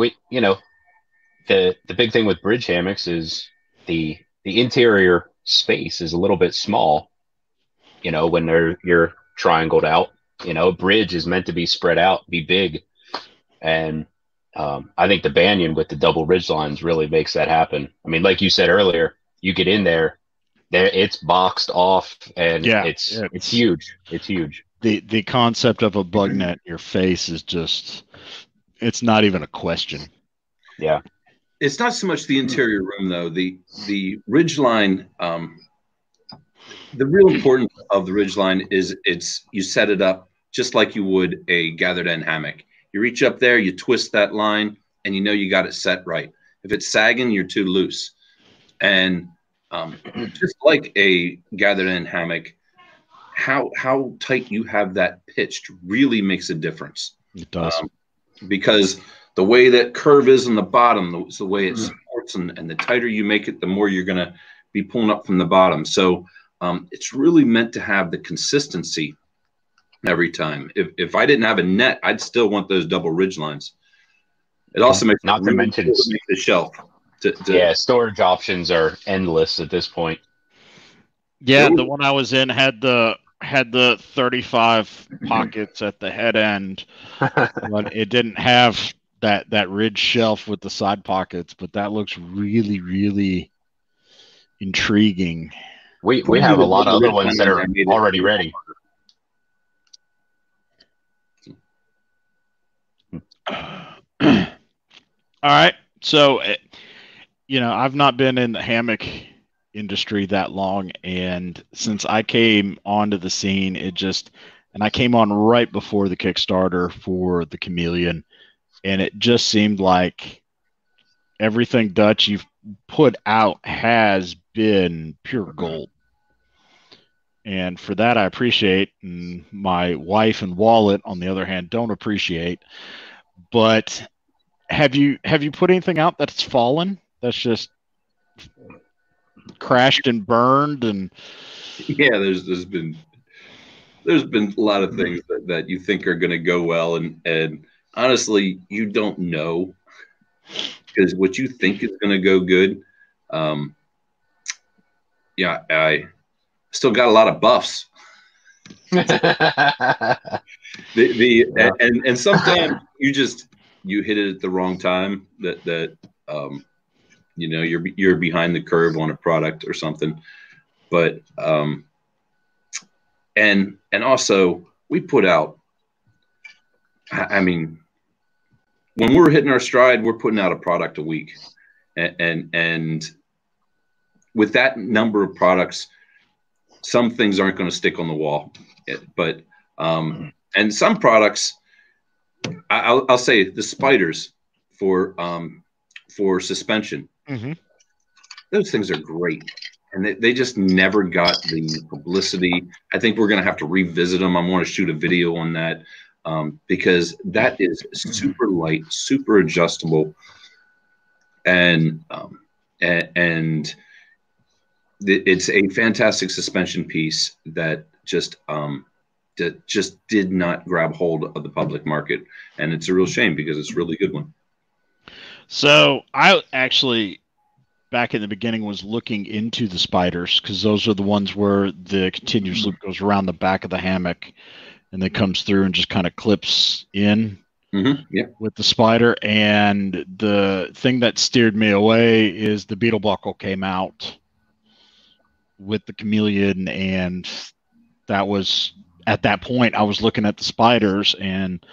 the big thing with bridge hammocks is the interior space is a little bit small. When you're triangled out, bridge is meant to be spread out, be big, and I think the Banyan with the double ridge lines really makes that happen. I mean, like you said earlier, you get in there, it's boxed off, and it's huge. It's huge. The concept of a bug net in your face is it's not even a question. Yeah. It's not so much the interior room, though. The ridge line, the real importance of the ridge line is you set it up just like you would a gathered end hammock. You reach up there, you twist that line, and you got it set right. If it's sagging, you're too loose. And just like a gathered end hammock, how tight you have that pitched really makes a difference. It does. Because the way that curve is on the bottom, the way it supports, and the tighter you make it, the more you're going to be pulling up from the bottom. So it's really meant to have the consistency every time. If I didn't have a net, I'd still want those double ridge lines. It also makes not to mention the shelf. Yeah, storage options are endless at this point. Yeah, the one I was in had the 35 pockets at the head end, but it didn't have that ridge shelf with the side pockets. But that looks really, really intriguing. We have a lot of other ones that are already ready. All right, so I've not been in the hammock industry that long, and since I came onto the scene, and I came on right before the Kickstarter for the Chameleon, and it just seemed like everything, Dutch, you've put out has been pure gold. And for that, I appreciate, and my wife and wallet, on the other hand, don't appreciate. But have you put anything out that's fallen? That's just crashed and burned? And yeah, there's been a lot of things that you think are going to go well, and honestly, you don't know, because what you think is going to go good. Yeah, I still got a lot of buffs. And sometimes you hit it at the wrong time. You're behind the curve on a product or something. But and also we put out. I mean, when we're hitting our stride, we're putting out a product a week, and with that number of products, some things aren't going to stick on the wall, but and some products, I'll say the spiders for suspension. Mm-hmm. Those things are great, and they just never got the publicity. I think we're going to have to revisit them. I'm going to shoot a video on that because that is super light, super adjustable, and it's a fantastic suspension piece that just did not grab hold of the public market, and it's a real shame because it's a really good one. So I actually, back in the beginning, was looking into the spiders because those are the ones where the continuous loop goes around the back of the hammock and then comes through and just kind of clips in with the spider. And the thing that steered me away is the beetle buckle came out with the chameleon, and that was, at that point, I was looking at the spiders and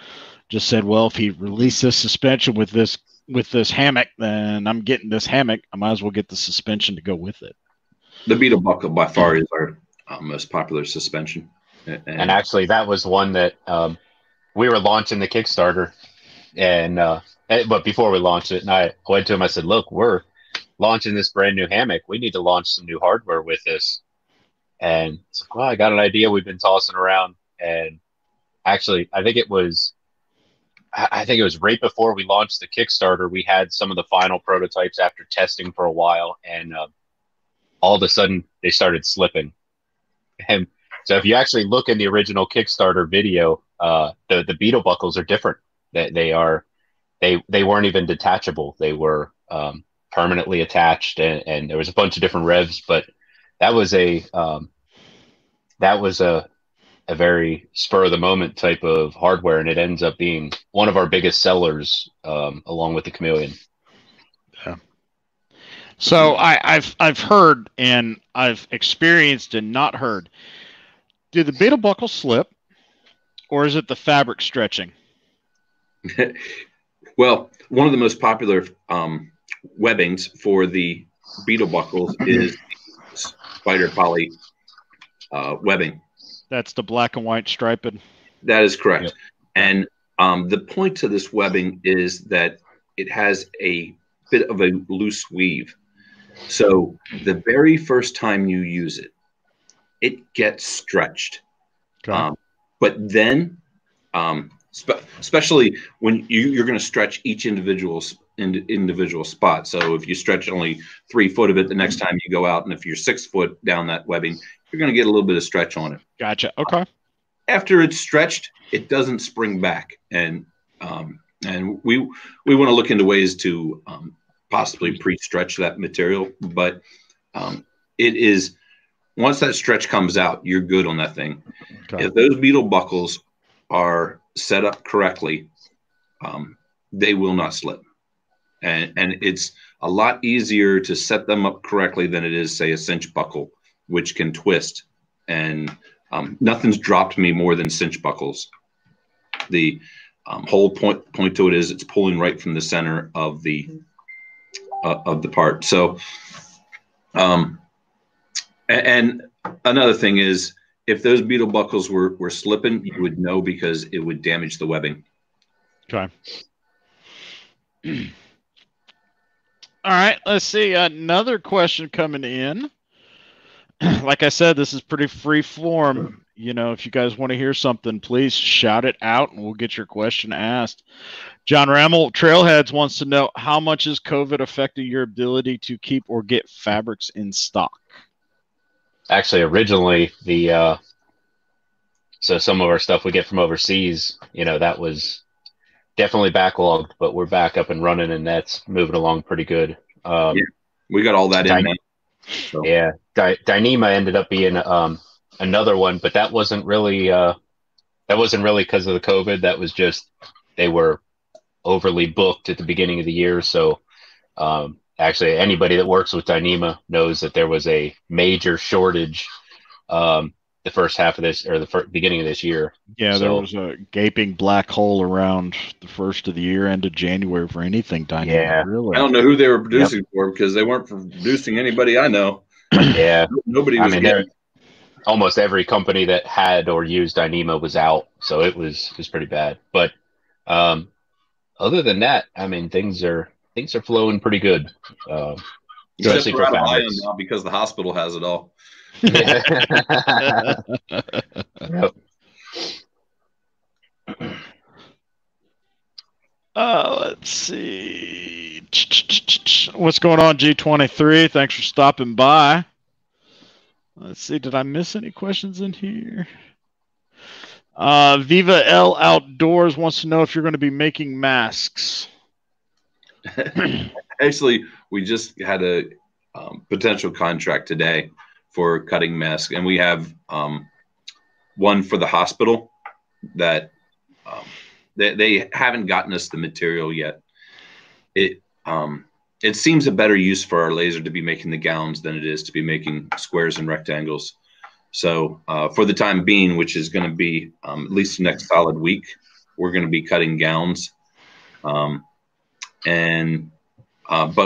just said, well, if he released this suspension with this hammock, then I'm getting this hammock. I might as well get the suspension to go with it. The beetle buckle by far is our most popular suspension. And actually, that was one that we were launching the Kickstarter, but before we launched it, and I went to him, I said, look, we're launching this brand new hammock. We need to launch some new hardware with this. And it's like, well, I got an idea we've been tossing around. And actually, I think it was right before we launched the Kickstarter. We had some of the final prototypes after testing for a while, and all of a sudden they started slipping. And so if you actually look in the original Kickstarter video, the beetle buckles are different. They weren't even detachable. They were permanently attached, and there was a bunch of different revs, but that was a very spur of the moment type of hardware, and it ends up being one of our biggest sellers, along with the chameleon. Yeah. So I've heard, and I've experienced and not heard. Do the beetle buckles slip, or is it the fabric stretching? Well, one of the most popular webbings for the beetle buckles is spider poly webbing. That's the black and white striped. That is correct. Yep. And the point to this webbing is that it has a bit of a loose weave. So the very first time you use it, it gets stretched. Okay. But then, especially when you're going to stretch each individual spot. So if you stretch only 3 foot of it, the next time you go out, and if you're 6 foot down that webbing, you're going to get a little bit of stretch on it. Gotcha. Okay. After it's stretched, it doesn't spring back, and we want to look into ways to possibly pre-stretch that material. But it is, once that stretch comes out, you're good on that thing. Okay. If those beetle buckles are set up correctly, they will not slip. And it's a lot easier to set them up correctly than it is, say, a cinch buckle, which can twist. And nothing's dropped me more than cinch buckles. The whole point to it is it's pulling right from the center of the part. So, and another thing is, if those beetle buckles were slipping, you would know because it would damage the webbing. Okay. All right, let's see. Another question coming in. Like I said, this is pretty free form. You know, if you guys want to hear something, please shout it out and we'll get your question asked. John Rammel, Trailheads, wants to know, how much has COVID affected your ability to keep or get fabrics in stock? Actually, originally, so some of our stuff we get from overseas, you know, that was definitely backlogged, but we're back up and running, and that's moving along pretty good. Yeah, we got all that in there. So. Yeah, Dyneema ended up being another one, but that wasn't really because of the COVID. That was just they were overly booked at the beginning of the year. So actually, anybody that works with Dyneema knows that there was a major shortage the first half of this or the beginning of this year. Yeah, there So, was a gaping black hole around the first of the year, end of January for anything Dyneema. Yeah. Really. I don't know who they were producing for because they weren't producing anybody I know. Yeah. Nobody I was mean, getting. almost every company that had or used Dyneema was out, so it was pretty bad. But other than that, I mean, things are flowing pretty good, Except especially we're for out of ion fabrics. now because the hospital has it all. Yeah. Yep. Let's see. What's going on, G23? Thanks for stopping by. Let's see. Did I miss any questions in here? Viva L Outdoors wants to know if you're going to be making masks. Actually, we just had a potential contract today for cutting masks, and we have one for the hospital that they haven't gotten us the material yet. It seems a better use for our laser to be making the gowns than it is to be making squares and rectangles. So for the time being, which is going to be at least the next solid week, we're going to be cutting gowns. But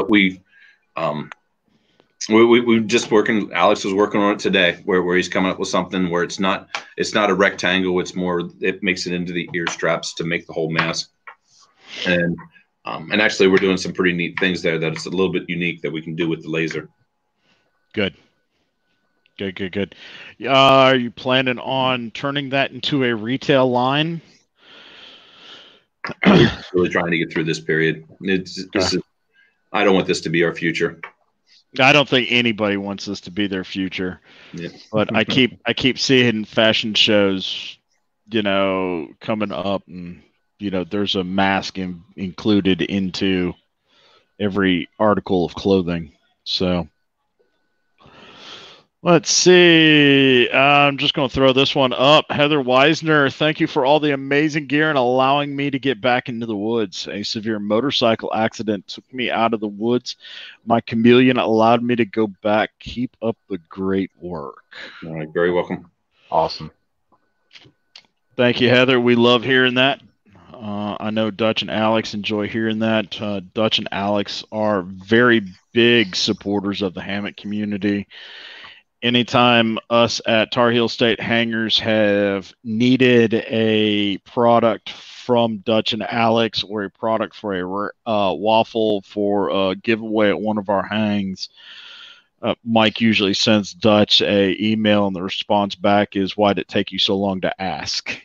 we just working. Alex was working on it today, where he's coming up with something where it's not a rectangle. It's more. It makes it into the ear straps to make the whole mask. And actually, we're doing some pretty neat things there that it's a little bit unique that we can do with the laser. Good. Are you planning on turning that into a retail line? We're really trying to get through this period. I don't want this to be our future. I don't think anybody wants this to be their future. Yeah. But I keep seeing fashion shows, coming up, and there's a mask included into every article of clothing. So let's see. I'm just going to throw this one up. Heather Weisner, thank you for all the amazing gear and allowing me to get back into the woods. A severe motorcycle accident took me out of the woods. My chameleon allowed me to go back. Keep up the great work. All right, very welcome. Awesome. Thank you, Heather. We love hearing that. I know Dutch and Alex enjoy hearing that. Dutch and Alex are very big supporters of the hammock community. Anytime us at Tar Heel State Hangers have needed a product from Dutch and Alex or a product for a waffle for a giveaway at one of our hangs, Mike usually sends Dutch a email, and the response back is, "Why did it take you so long to ask?"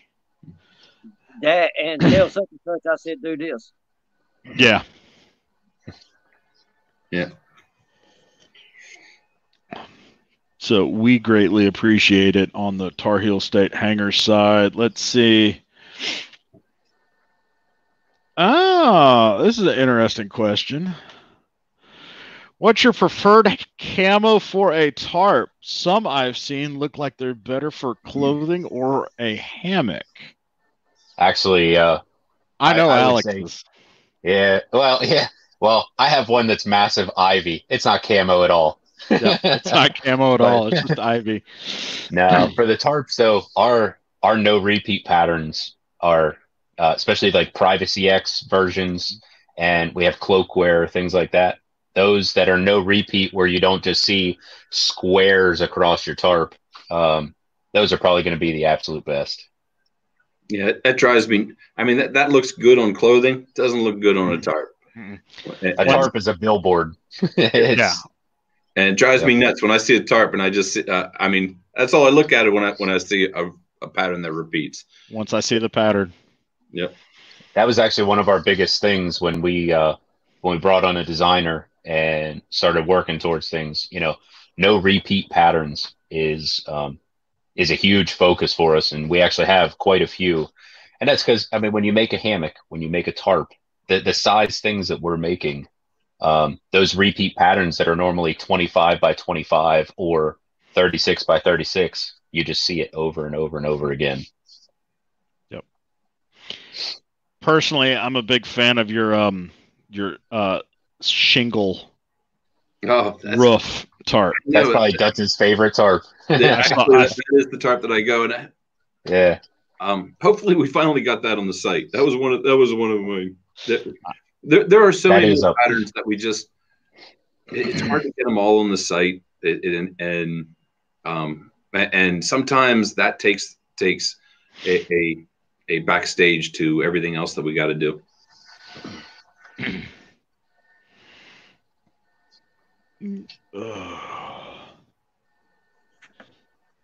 That and tell such and such I said do this. Yeah. Yeah. So we greatly appreciate it on the Tar Heel State Hanger side. Let's see. This is an interesting question. What's your preferred camo for a tarp? Some I've seen look like they're better for clothing or a hammock. Actually, I know I Alex would say, is. Yeah. Well, I have one that's massive ivy. It's not camo at all. Yeah, it's not camo at all. It's just ivy. No, for the tarps though, our no repeat patterns are especially like Privacy X versions, and we have cloakware, things like that. Those that are no repeat, where you don't just see squares across your tarp, those are probably going to be the absolute best. Yeah, that drives me. I mean, that looks good on clothing. It doesn't look good on a tarp. A tarp is a billboard. Yeah. And it drives me nuts when I see a tarp, and I just, I mean, that's all I look at it when I see a pattern that repeats. Once I see the pattern. Yep. That was actually one of our biggest things when we brought on a designer and started working towards things. No repeat patterns is a huge focus for us, and we actually have quite a few. And that's because, I mean, when you make a hammock, when you make a tarp, the size things that we're making, those repeat patterns that are normally 25 by 25 or 36 by 36, you just see it over and over and over again. Yep. Personally, I'm a big fan of your shingle roof. tarp. That's probably Dutch's favorite tarp. Actually, that is the tarp that I go and. Yeah. Hopefully, we finally got that on the site. That was one of mine. There are so many patterns that we just. It's hard to get them all on the site, and sometimes that takes a backstage to everything else that we got to do.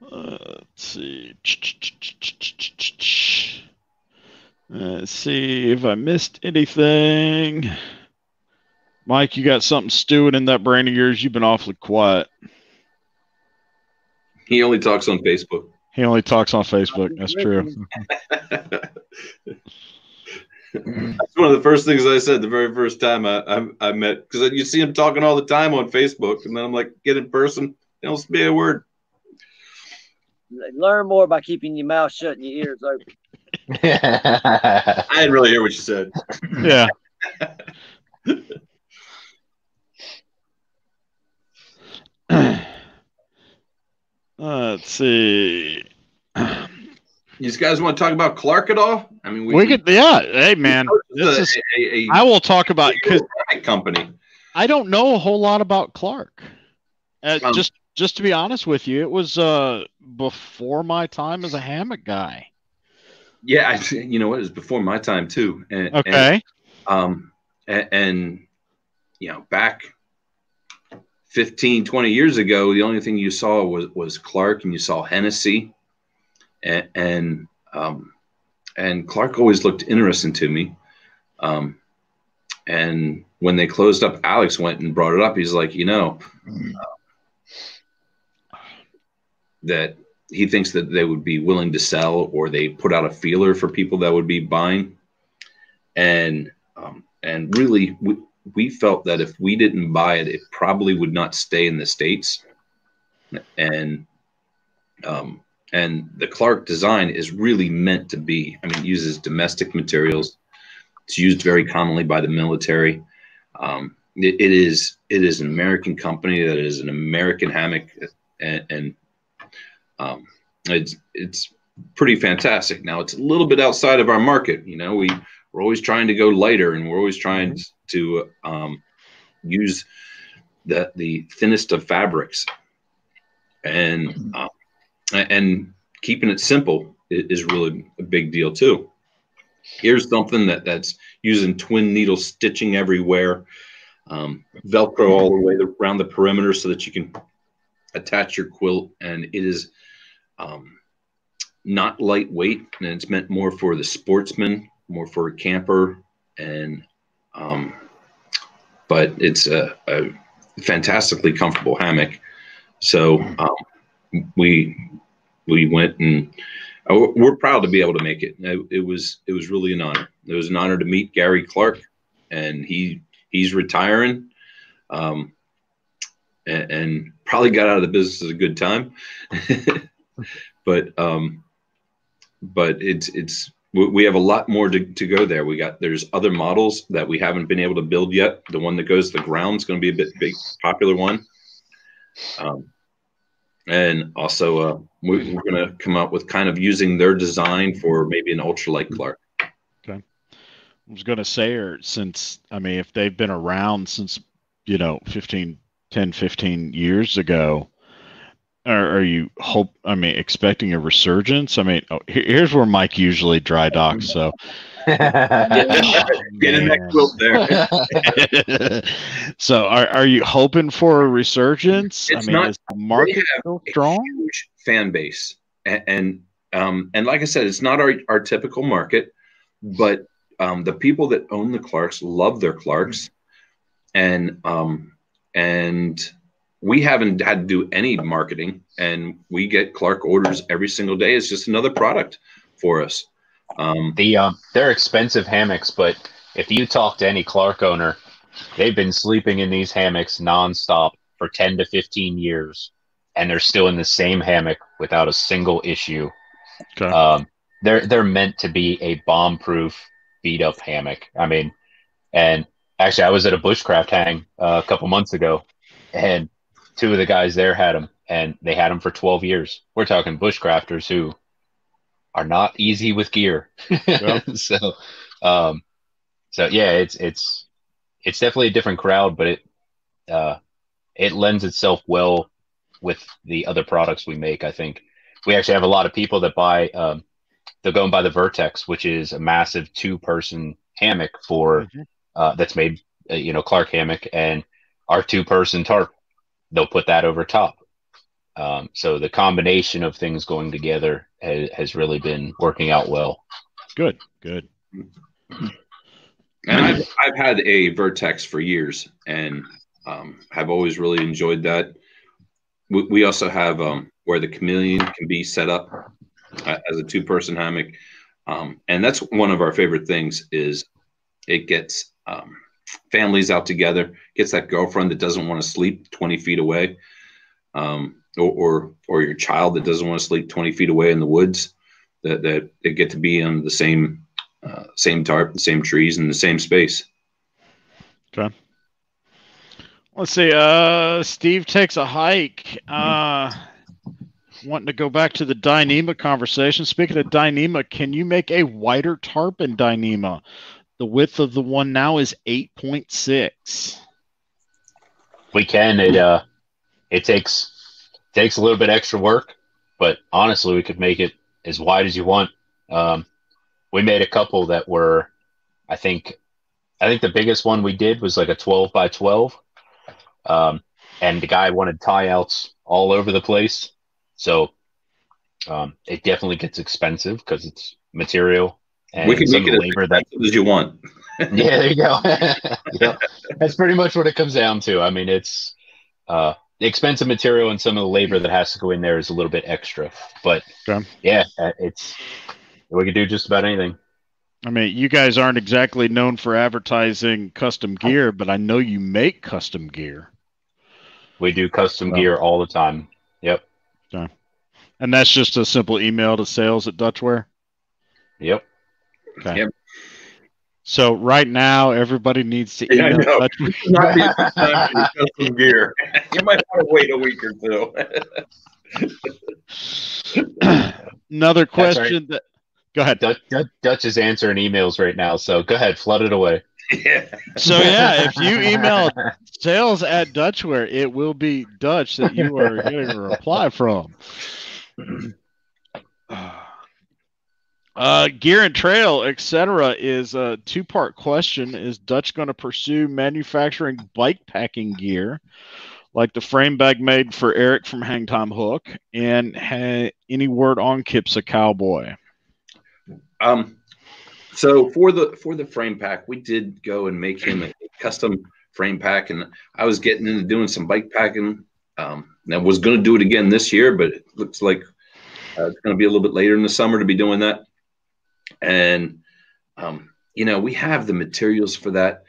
Let's see. Let's see if I missed anything. Mike, you got something stewing in that brain of yours. You've been awfully quiet. He only talks on Facebook. That's true. That's one of the first things I said the very first time I met, because you see him talking all the time on Facebook, and then I'm like, get in person, they don't speak a word. Learn more by keeping your mouth shut and your ears open. I didn't really hear what you said. Yeah. Let's see. You guys want to talk about Clark at all? I mean, we could. Yeah. Hey, man. I will talk about because company. I don't know a whole lot about Clark. Just to be honest with you, it was before my time as a hammock guy. Yeah, you know what? It was before my time too. Okay. And you know, back 15, 20 years ago, the only thing you saw was Clark, and you saw Hennessy, and Clark always looked interesting to me. And when they closed up, Alex went and brought it up. He's like, that he thinks that they would be willing to sell, or they put out a feeler for people that would be buying. And really, we felt that if we didn't buy it, it probably would not stay in the States. And the Clark design is really meant to be, I mean, it uses domestic materials. It's used very commonly by the military. It is an American company that is an American hammock, and it's pretty fantastic. Now, it's a little bit outside of our market. We're always trying to go lighter, and we're always trying to use the thinnest of fabrics, and keeping it simple is really a big deal too. Here's something that's using twin needle stitching everywhere, Velcro all the way around the perimeter so that you can attach your quilt, and it is not lightweight, and it's meant more for the sportsman, more for a camper, and but it's a fantastically comfortable hammock. So we went, and we're proud to be able to make it. It was really an honor. It was an honor to meet Gary Clark, and he's retiring, and probably got out of the business at a good time. but we have a lot more to go there. There's other models that we haven't been able to build yet. The one that goes to the ground is going to be a big popular one. And also we're going to come up with kind of using their design for maybe an ultralight Clark. Okay. I was going to say, if they've been around since, 10, 15 years ago, are you expecting a resurgence? Here's where Mike usually dry docks. So get in that quilt there. So are you hoping for a resurgence? Is the market still strong? Huge fan base, and like I said, it's not our typical market, but the people that own the Clarks love their Clarks, and we haven't had to do any marketing, and we get Clark orders every single day. It's just another product for us. They're expensive hammocks, but if you talk to any Clark owner, they've been sleeping in these hammocks nonstop for 10 to 15 years, and they're still in the same hammock without a single issue. Okay. They're meant to be a bomb-proof, beat-up hammock. And actually, I was at a bushcraft hang a couple months ago, and two of the guys there had them, and they had them for 12 years. We're talking bushcrafters who are not easy with gear. Yeah. So, yeah, it's definitely a different crowd, but it lends itself well with the other products we make. I think we actually have a lot of people that buy, they'll go and buy the Vertex, which is a massive 2-person hammock for, that's made, Clark hammock, and our 2-person tarp, they'll put that over top. So the combination of things going together has really been working out well. Good. And I've had a Vertex for years, and have always really enjoyed that. We also have where the Chameleon can be set up as a 2-person hammock, and that's one of our favorite things. Is it gets families out together, gets that girlfriend that doesn't want to sleep 20 feet away, or your child that doesn't want to sleep 20 feet away in the woods, that they get to be on the same tarp, the same trees, and the same space. Okay. Let's see. Steve takes a hike. Wanting to go back to the Dyneema conversation. Speaking of Dyneema, can you make a wider tarp in Dyneema? The width of the one now is 8.6. We can. It takes a little bit extra work, but honestly, we could make it as wide as you want. We made a couple that were, I think the biggest one we did was like a 12 by 12. And the guy wanted tie outs all over the place. So, it definitely gets expensive because it's material and We can some make of it the labor that, as you want. yeah, there you go. Yep. That's pretty much what it comes down to. I mean, it's, the expensive material and some of the labor that has to go in there is a little bit extra, but yeah, we can do just about anything. I mean, you guys aren't exactly known for advertising custom gear, but I know you make custom gear. We do custom gear all the time. Yep. Okay. And that's just a simple email to sales@Dutchware? Yep. Okay. Yep. So right now, everybody needs to email Dutchware. Not the time for custom gear. You might want to wait a week or two. Another question that... Go ahead. Dutch is answering emails right now, so go ahead, flood it away. Yeah. So yeah, if you email sales@Dutchware, it will be Dutch that you are getting a reply from. Gear and trail, etc. is a 2-part question. Is Dutch going to pursue manufacturing bike packing gear like the frame bag made for Eric from Hang Time Hook? And any word on Kip's a cowboy? So for the frame pack, we did go and make him a custom frame pack, and I was getting into doing some bike packing. And I was going to do it again this year, but it looks like it's going to be a little bit later in the summer to be doing that. And we have the materials for that.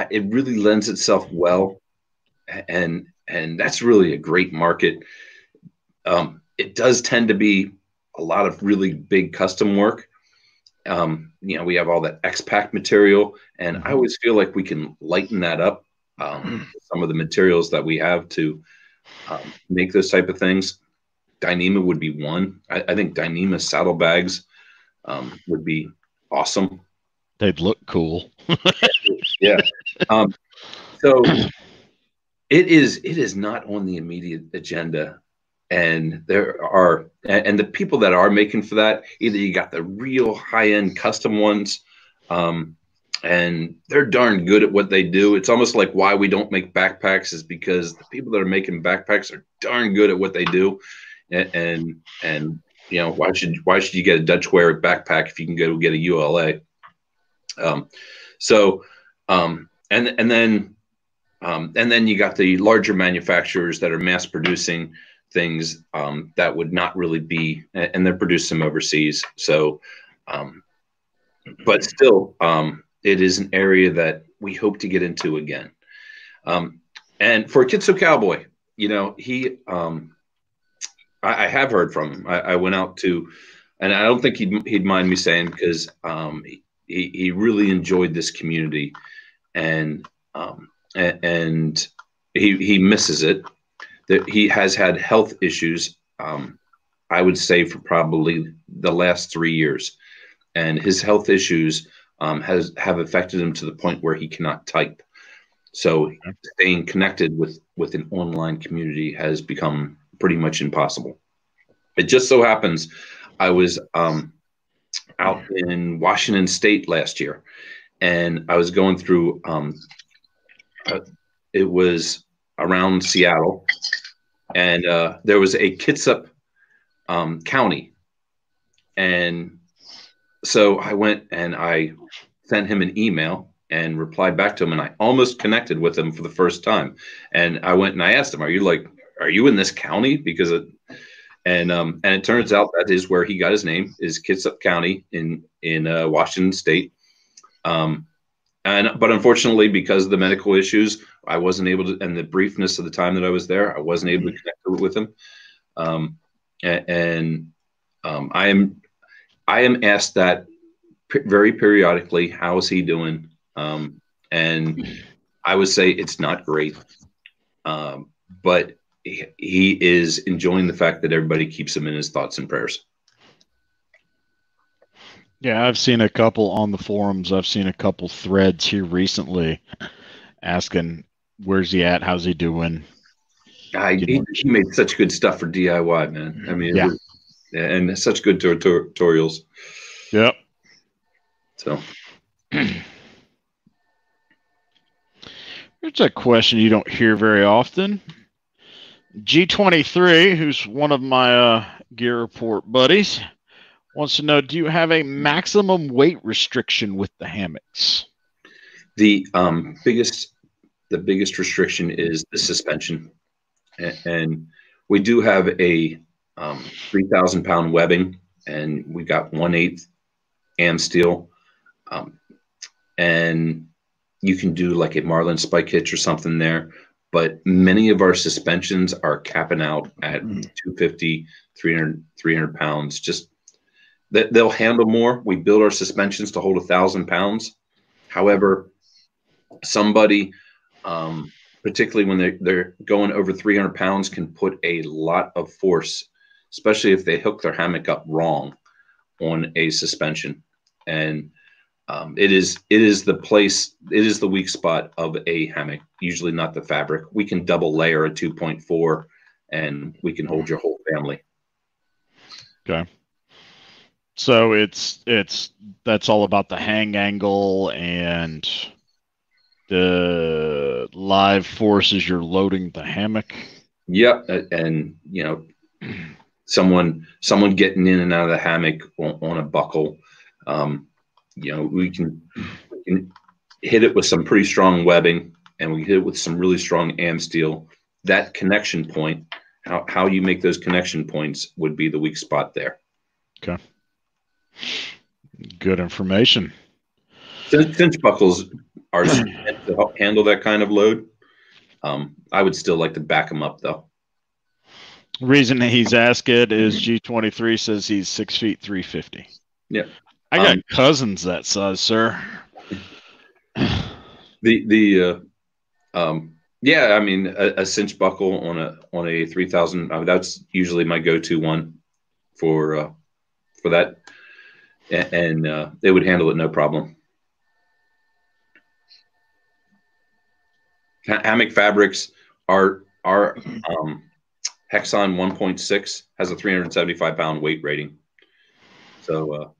It really lends itself well, and that's really a great market. It does tend to be a lot of really big custom work. We have all that X-Pack material, and I always feel like we can lighten that up. Some of the materials that we have to make those type of things. Dyneema would be one. I think Dyneema saddlebags would be awesome. They'd look cool. Yeah. So it is not on the immediate agenda. And and the people that are making for that, either you got the real high-end custom ones, and they're darn good at what they do. It's almost like why we don't make backpacks is because the people that are making backpacks are darn good at what they do. And why should you get a Dutchware backpack if you can go get a ULA? And then you got the larger manufacturers that are mass producing things that would not really be, and they're produced some overseas. So, but still, it is an area that we hope to get into again. And for Kitso Cowboy, I have heard from him. I went out to, and I don't think he'd mind me saying, because he really enjoyed this community, and he misses it. that he has had health issues. I would say for probably the last 3 years, and his health issues have affected him to the point where he cannot type. So staying connected with an online community has become pretty much impossible. It just so happens I was out in Washington State last year, and I was going through. It was around Seattle, and there was a Kitsap County, and so I went and I sent him an email and replied back to him, and I almost connected with him for the first time. And I went and I asked him, "Are you in this county?" Because and it turns out that is where he got his name, is Kitsap County in Washington State. But unfortunately, because of the medical issues, I wasn't able to, and the briefness of the time that I was there, I wasn't able to connect with him. I am asked that very periodically, how is he doing? And I would say it's not great, but he is enjoying the fact that everybody keeps him in his thoughts and prayers. Yeah, I've seen a couple on the forums. I've seen a couple threads here recently asking, where's he at? How's he doing? He made such good stuff for DIY, man. I mean, and such good tutorials. Yep. So here's a question you don't hear very often. G23, who's one of my Gear Report buddies, wants to know, do you have a maximum weight restriction with the hammocks? The biggest restriction is the suspension, and we do have a 3,000-pound webbing, and we got 1/8 am steel, and you can do like a Marlin spike hitch or something there. But many of our suspensions are capping out at 250, 300 pounds. Just that they'll handle more. We build our suspensions to hold 1,000 pounds. However, somebody, particularly when they're going over 300 pounds, can put a lot of force, especially if they hook their hammock up wrong on a suspension. And it is the weak spot of a hammock, usually not the fabric. We can double layer a 2.4 and we can hold your whole family. Okay. So that's all about the hang angle and the live forces you're loading the hammock. Yep. And someone getting in and out of the hammock on a buckle. We can hit it with some pretty strong webbing, and we hit it with some really strong am steel. That connection point, how you make those connection points, would be the weak spot there. Okay. Good information. Cinch buckles are meant to help handle that kind of load. I would still like to back them up, though. Reason he's asked it is G23 says he's 6 feet 350. Yeah. I got cousins that size, sir. I mean, a cinch buckle on a 3,000. That's usually my go-to one for that, and they would handle it no problem. Hammock fabrics are Hexon 1.6 has a 375-pound weight rating, so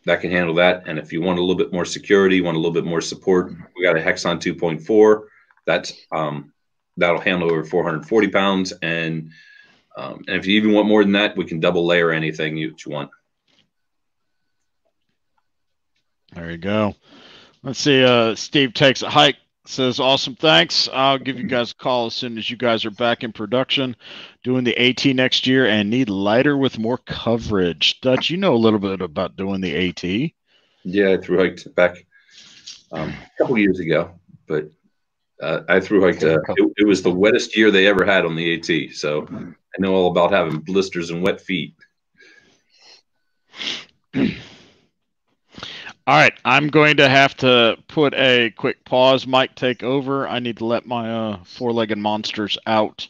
that can handle that. And if you want a little bit more security, want a little bit more support, we got a Hexon 2.4. That'll handle over 440 pounds. And if you even want more than that, we can double layer anything you want. There you go. Let's see. Steve takes a hike. Says, awesome, thanks. I'll give you guys a call as soon as you guys are back in production, doing the AT next year, and need lighter with more coverage. Dutch, you know a little bit about doing the AT. Yeah, I thru hiked back a couple years ago, but I thru hiked. It was the wettest year they ever had on the AT, so I know all about having blisters and wet feet. All right, I'm going to have to put a quick pause. Mike, take over. I need to let my four-legged monsters out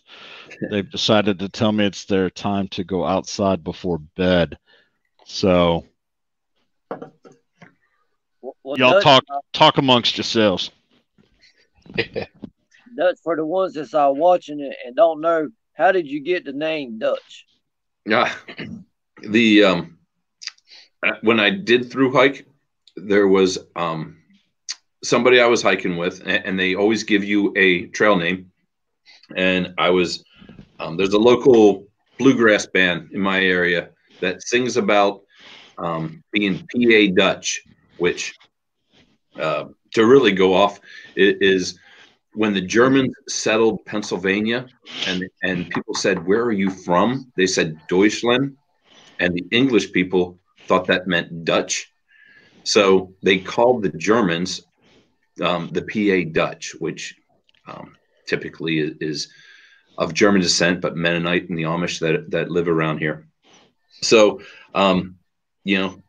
they've decided to tell me it's their time to go outside before bed. So y'all talk amongst yourselves. Dutch, for the ones that's watching it and don't know, how did you get the name Dutch? Yeah, when I did through hike, there was somebody I was hiking with, and they always give you a trail name. And I was there's a local bluegrass band in my area that sings about being PA Dutch, which to really go off is when the Germans settled Pennsylvania, and people said, "Where are you from?" They said Deutschland, and the English people thought that meant Dutch, so they called the Germans the PA Dutch, which typically is of German descent, but Mennonite and the Amish that live around here. So, you know,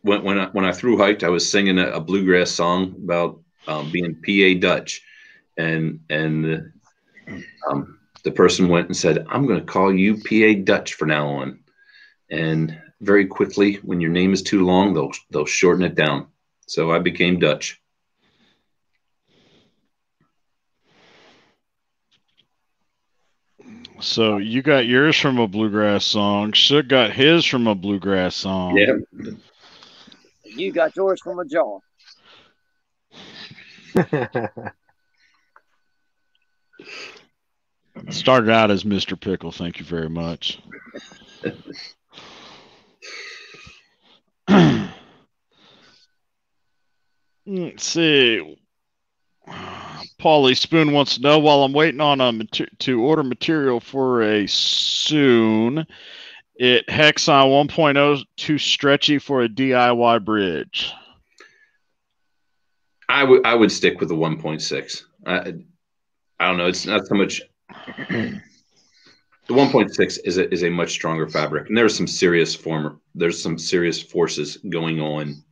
when I through hiked, I was singing a bluegrass song about being PA Dutch, and the person went and said, "I'm going to call you PA Dutch from now on." And very quickly, when your name is too long, they'll shorten it down. So I became Dutch. So you got yours from a bluegrass song. Shook got his from a bluegrass song. Yeah. You got yours from a jar. Started out as Mr. Pickl. Thank you very much. Let's see. Paullie Spoon wants to know, while I'm waiting on to order material for a soon, it Hexon 1.0 too stretchy for a DIY bridge. I would stick with the 1.6. I don't know. It's not so much. The 1.6 is a much stronger fabric, and there's some serious forces going on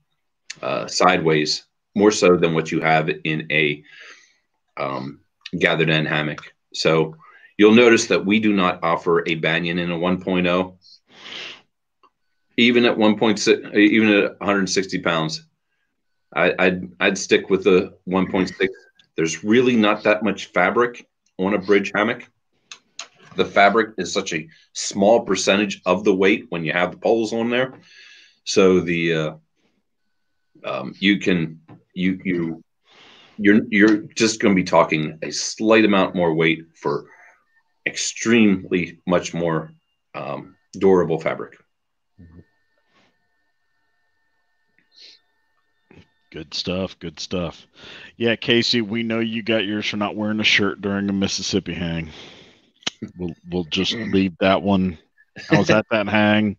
sideways, more so than what you have in a gathered end hammock. So you'll notice that we do not offer a banyan in a 1.0, even at 1.6, even at 160 pounds. I'd stick with the 1.6. There's really not that much fabric on a bridge hammock. The fabric is such a small percentage of the weight when you have the poles on there. So the you're just going to be talking a slight amount more weight for extremely much more durable fabric. Good stuff. Good stuff. Yeah, Casey, we know you got yours for not wearing a shirt during a Mississippi hang. We'll just leave that one. I was at that hang.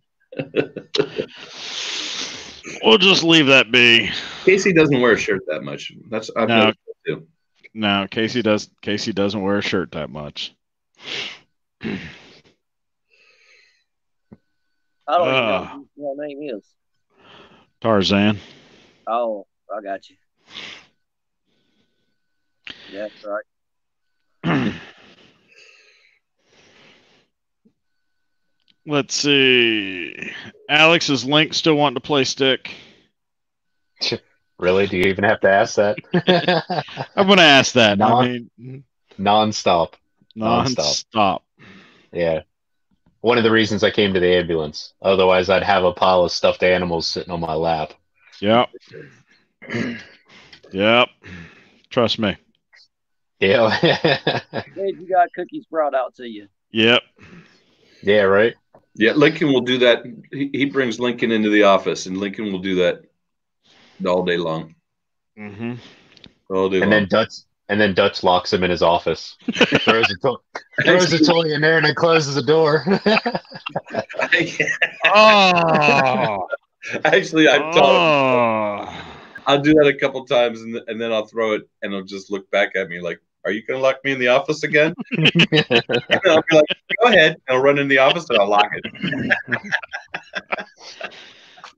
We'll just leave that be. Casey doesn't wear a shirt that much. I've noticed that too. No, Casey doesn't wear a shirt that much. I don't even know what your name is. Tarzan. Oh, I got you. That's right. Let's see. Alex's Link still wanting to play stick. Really? Do you even have to ask that? I'm going to ask that. Non-stop. Yeah. One of the reasons I came to the ambulance. Otherwise, I'd have a pile of stuffed animals sitting on my lap. Yep. Yep. Trust me. Yeah. You got cookies brought out to you. Yep. Yeah, right. Yeah, Lincoln will do that. He brings Lincoln into the office, and Lincoln will do that all day long. Mm-hmm. All day long. Then Dutch locks him in his office. throws a toy in there and then closes the door. Oh. Actually, I've taught him. I'll do that a couple times, and then I'll throw it, and he'll just look back at me like, "Are you going to lock me in the office again?" And I'll be like, "Go ahead." And I'll run in the office, and I'll lock it.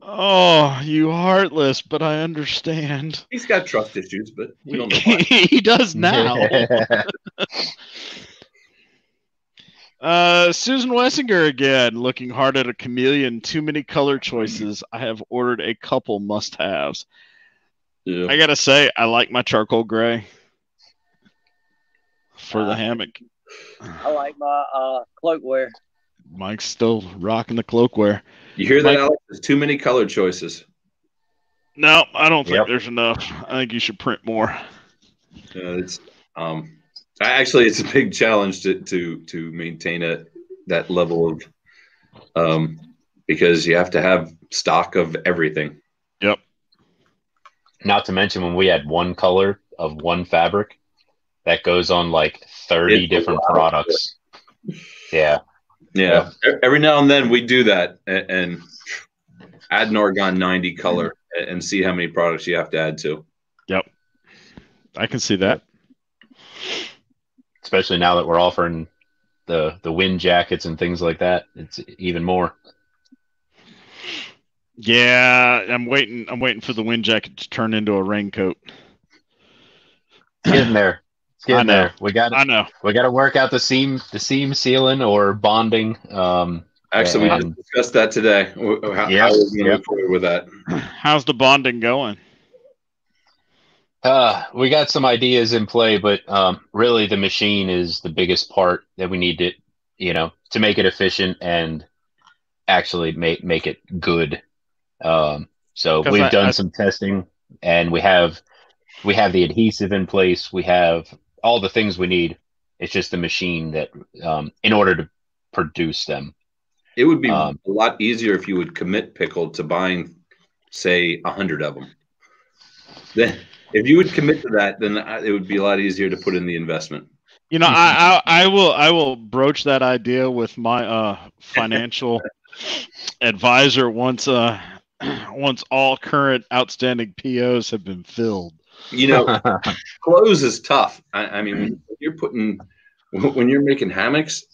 Oh, you heartless, but I understand. He's got trust issues, but we don't know why. He does now. Susan Wessinger again, looking hard at a chameleon. Too many color choices. I have ordered a couple must-haves. Yeah. I gotta say, I like my charcoal gray for the hammock. I like my cloakwear. Mike's still rocking the cloakwear. You hear Mike, that, Alex? There's too many color choices. No, I don't think Yep. there's enough. I think you should print more. It's actually it's a big challenge to maintain that level of because you have to have stock of everything. Yep. Not to mention when we had one color of one fabric that goes on like 30 different products. Yeah. Yeah. Every now and then we do that and add an Argon 90 color and see how many products you have to add to. Yep. I can see that. Especially now that we're offering the wind jackets and things like that. It's even more. Yeah, I'm waiting for the wind jacket to turn into a raincoat. It's getting there. It's getting there. I know. We got to work out the seam sealing or bonding. Actually, we just discussed that today. How are we going to move forward with that? How's the bonding going? We got some ideas in play, but really the machine is the biggest part that we need to make it efficient and actually make it good. So we've done some testing, and we have the adhesive in place. We have all the things we need. It's just the machine that, in order to produce them. It would be a lot easier if you would commit Pickl to buying, say, 100 of them. Then, if you would commit to that, then it would be a lot easier to put in the investment. You know, I will broach that idea with my financial advisor once all current outstanding POs have been filled. You know, clothes is tough. I mean, when you're making hammocks,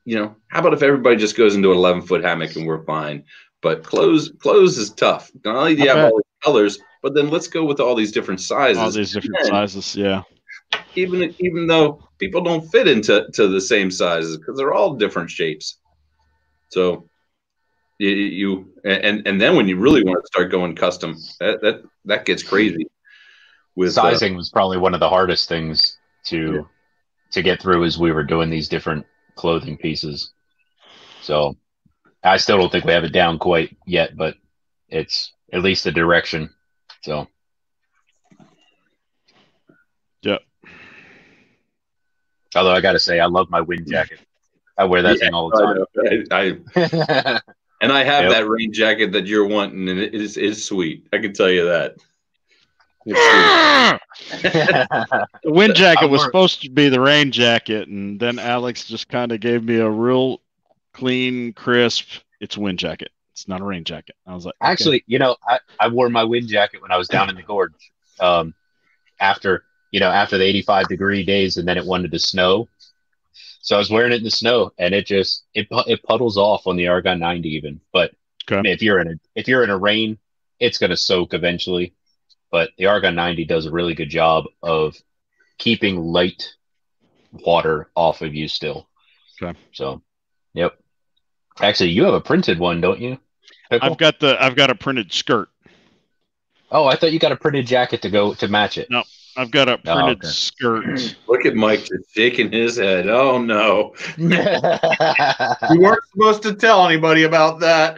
you know, how about if everybody just goes into an 11-foot hammock and we're fine? But clothes is tough. Not only do you have all the colors, but then let's go with all these different sizes. All these different sizes, yeah. Even though people don't fit into the same sizes because they're all different shapes. So and then when you really want to start going custom, that gets crazy. With sizing was probably one of the hardest things to get through as we were doing these different clothing pieces. So I still don't think we have it down quite yet, but it's at least the direction. So yep. Although I got to say, I love my wind jacket. I wear that thing all the time. And I have that rain jacket that you're wanting, and it is sweet. I can tell you that. The wind jacket was supposed to be the rain jacket, and then Alex just kind of gave me a real clean, crisp, it's a wind jacket. It's not a rain jacket. I was like, okay. Actually, you know, I wore my wind jacket when I was down in the gorge after the 85-degree days, and then it wanted to snow. So I was wearing it in the snow, and it puddles off on the Argon 90 even. But if you're in a rain, it's going to soak eventually. But the Argon 90 does a really good job of keeping light water off of you still. Okay. So, yep. Actually, you have a printed one, don't you, Pickl? I've got a printed skirt. Oh, I thought you got a printed jacket to match it. No, I've got a printed skirt. Look at Mike just shaking his head. Oh no. You weren't supposed to tell anybody about that.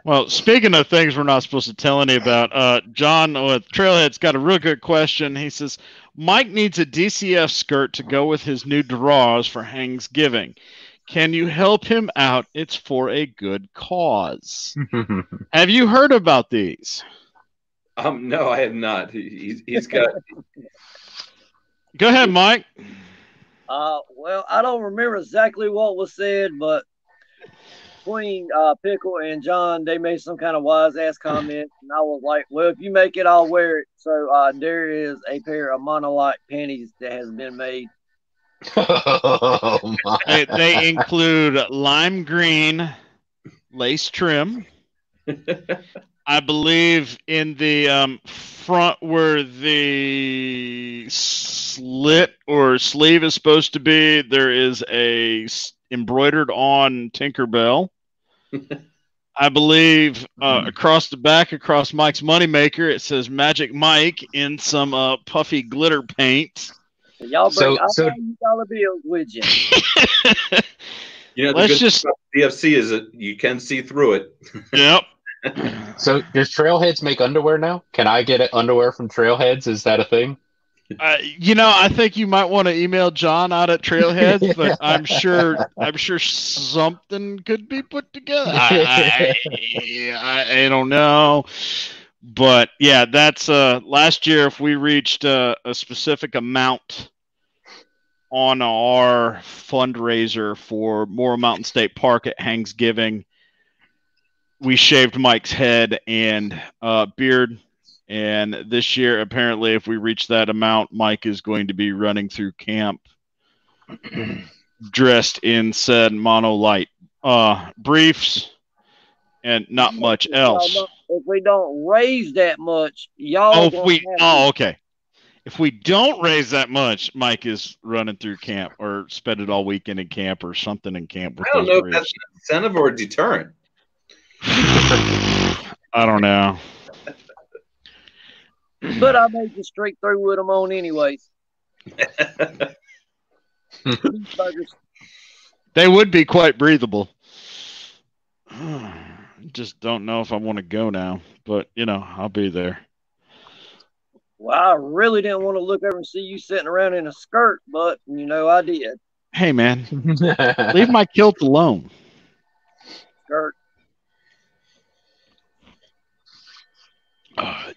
Well, speaking of things we're not supposed to tell any about, John with Trailhead's got a real good question. He says, Mike needs a DCF skirt to go with his new drawers for Thanksgiving. Can you help him out? It's for a good cause. Have you heard about these? No, I have not. He's got. Go ahead, Mike. Well, I don't remember exactly what was said, but between Pickl and John, they made some kind of wise ass comment, and I was like, "Well, if you make it, I'll wear it." So there is a pair of monolite panties that has been made. Oh, my. They include lime green lace trim. I believe in the front where the slit or sleeve is supposed to be, there is a embroidered on Tinkerbell. I believe across the back, across Mike's Moneymaker, it says Magic Mike in some puffy glitter paint. Y'all bring all $dollar bills with you. You know, the good thing about DFC is that you can see through it. Yep. So does Trailheads make underwear now? Can I get underwear from Trailheads? Is that a thing? I think you might want to email John out at Trailheads, but I'm sure something could be put together. I don't know, but yeah, that's last year. If we reached a specific amount on our fundraiser for Morrill Mountain State Park at Thanksgiving, we shaved Mike's head and beard. And this year, apparently, if we reach that amount, Mike is going to be running through camp dressed in said monolight briefs and not much else. If we don't raise that much, y'all. Okay. If we don't raise that much, Mike is running through camp or spend it all weekend in camp or something in camp. With I don't know if that's an incentive or a deterrent. I don't know. But I made you straight through with them on anyways. They would be quite breathable. Just don't know if I want to go now, but I'll be there. Well, I really didn't want to look over and see you sitting around in a skirt, but I did. Hey man, leave my kilt alone. Skirt.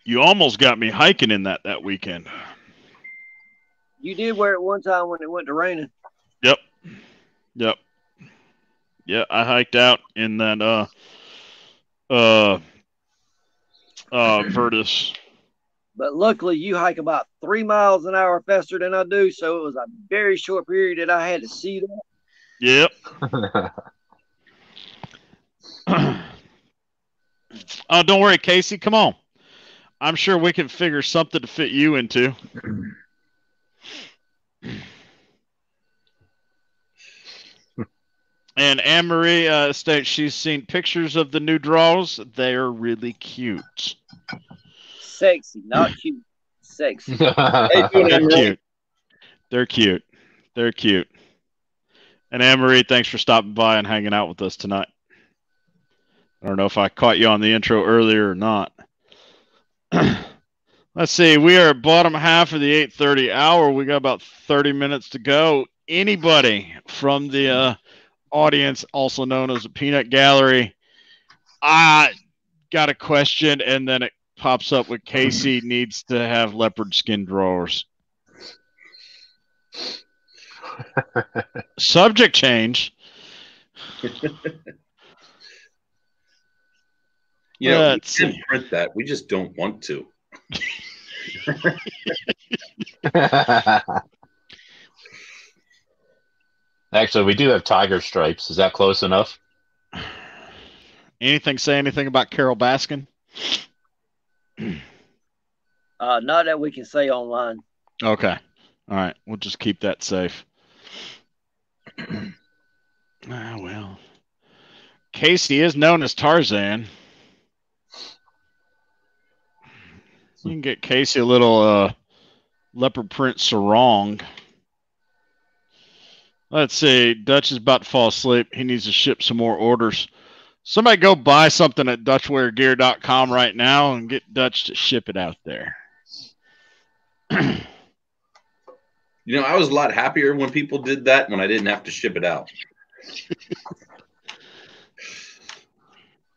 You almost got me hiking in that weekend. You did wear it one time when it went to raining. Yep. Yeah, I hiked out in that Virtus. But luckily, you hike about 3 miles an hour faster than I do, so it was a very short period that I had to see that. Yep. Don't worry, Casey. Come on. I'm sure we can figure something to fit you into. And Anne-Marie states she's seen pictures of the new draws. They are really cute. Sexy, not cute. Sexy. They're cute. And Anne-Marie, thanks for stopping by and hanging out with us tonight. I don't know if I caught you on the intro earlier or not. Let's see. We are at bottom half of the 8:30 hour. We got about 30 minutes to go. Anybody from the audience, also known as the Peanut Gallery, I got a question, and then it pops up with Casey needs to have leopard skin drawers. Subject change. We can print that. We just don't want to. Actually, we do have tiger stripes. Is that close enough? Say anything about Carol Baskin? Not that we can say online. Okay. All right. We'll just keep that safe. Well. Casey is known as Tarzan. You can get Casey a little leopard print sarong. Let's see. Dutch is about to fall asleep. He needs to ship some more orders. Somebody go buy something at Dutchware.com right now and get Dutch to ship it out there. I was a lot happier when people did that when I didn't have to ship it out.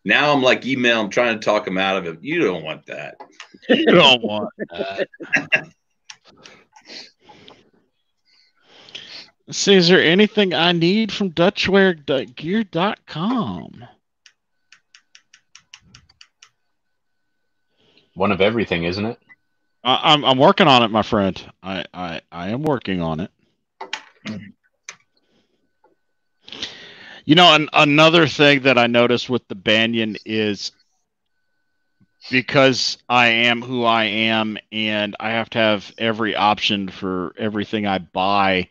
Now I'm like I'm trying to talk them out of it. You don't want that. You don't want that. See, is there anything I need from Dutchware.Gear.com? One of everything, isn't it? I'm working on it, my friend. I am working on it. Another thing that I noticed with the Banyan is because I am who I am and I have to have every option for everything I buy.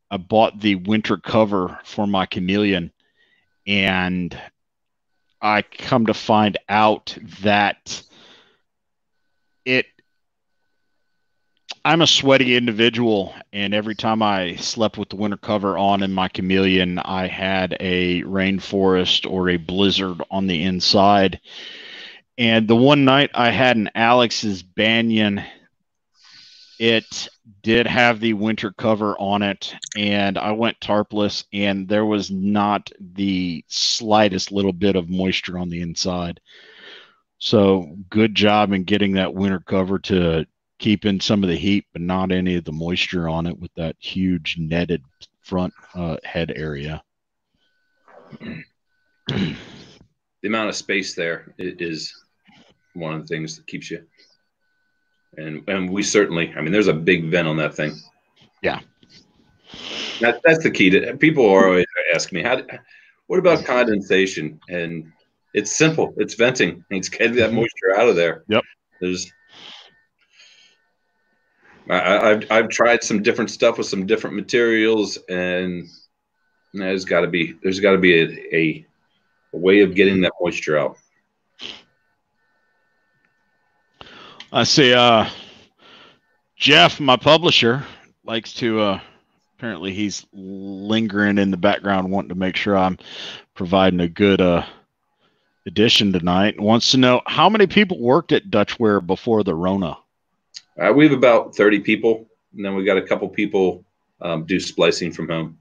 I bought the winter cover for my chameleon, and I come to find out that I'm a sweaty individual, and every time I slept with the winter cover on in my chameleon, I had a rainforest or a blizzard on the inside. And the one night I had an Alex's Banyan, it did have the winter cover on it, and I went tarpless, and there was not the slightest little bit of moisture on the inside. So good job in getting that winter cover to keep in some of the heat, but not any of the moisture on it with that huge netted front head area. The amount of space there is one of the things that keeps you. And we certainly, I mean, there's a big vent on that thing. Yeah. That's the key to people are always asking me, what about condensation? And it's simple. It's venting. It's getting that moisture out of there. Yep. I've tried some different stuff with some different materials, and there's got to be a way of getting that moisture out. I see. Jeff, my publisher, likes to. Apparently, he's lingering in the background, wanting to make sure I'm providing a good edition tonight. Wants to know how many people worked at Dutchware before the Rona. We have about 30 people, and then we got a couple people do splicing from home.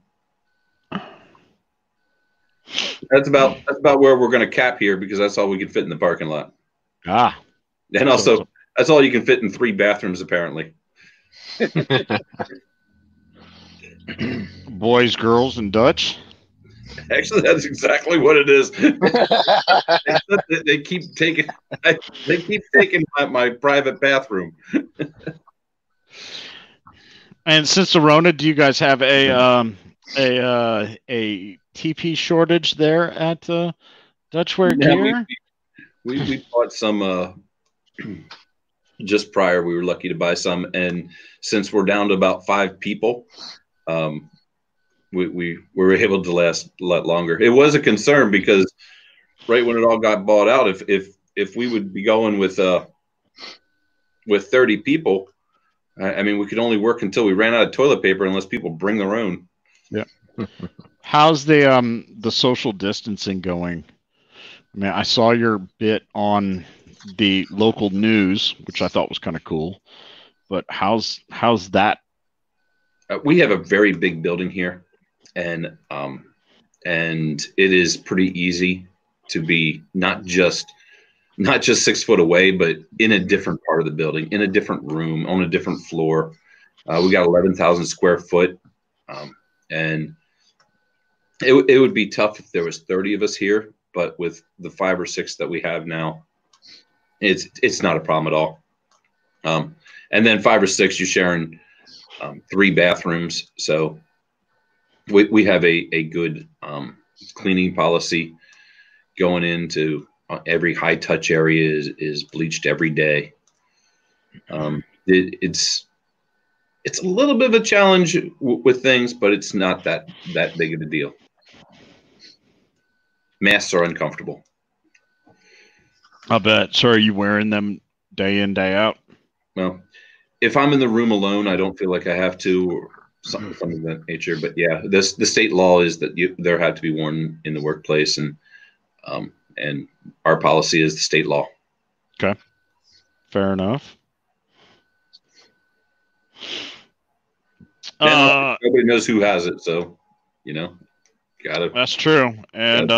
That's about where we're going to cap here, because that's all we can fit in the parking lot. Ah, and also that's all you can fit in 3 bathrooms apparently. Boys, girls, and Dutch. Actually, that's exactly what it is. They keep taking my private bathroom. And since the Rona, do you guys have a TP shortage there at Dutchware Gear? We bought some just prior. We were lucky to buy some, and since we're down to about 5 people, we were able to last a lot longer. It was a concern because right when it all got bought out, if we would be going with 30 people, I mean, we could only work until we ran out of toilet paper unless people bring their own. Yeah. How's the social distancing going? I mean, I saw your bit on the local news, which I thought was kind of cool. But how's that? We have a very big building here, and it is pretty easy to be not just 6 foot away, but in a different part of the building, in a different room, on a different floor. We got 11,000 square foot, and it would be tough if there was 30 of us here, but with the 5 or 6 that we have now, it's not a problem at all. And then 5 or 6, you're sharing 3 bathrooms, so we have a good cleaning policy going into. Every high touch area is bleached every day. It's a little bit of a challenge with things, but it's not that big of a deal. Masks are uncomfortable. I bet. So are you wearing them day in, day out? Well, if I'm in the room alone, I don't feel like I have to, or something of that nature. But yeah, the state law is that there had to be worn in the workplace, and our policy is the state law. Okay, fair enough. Nobody knows who has it, so got it. That's true. And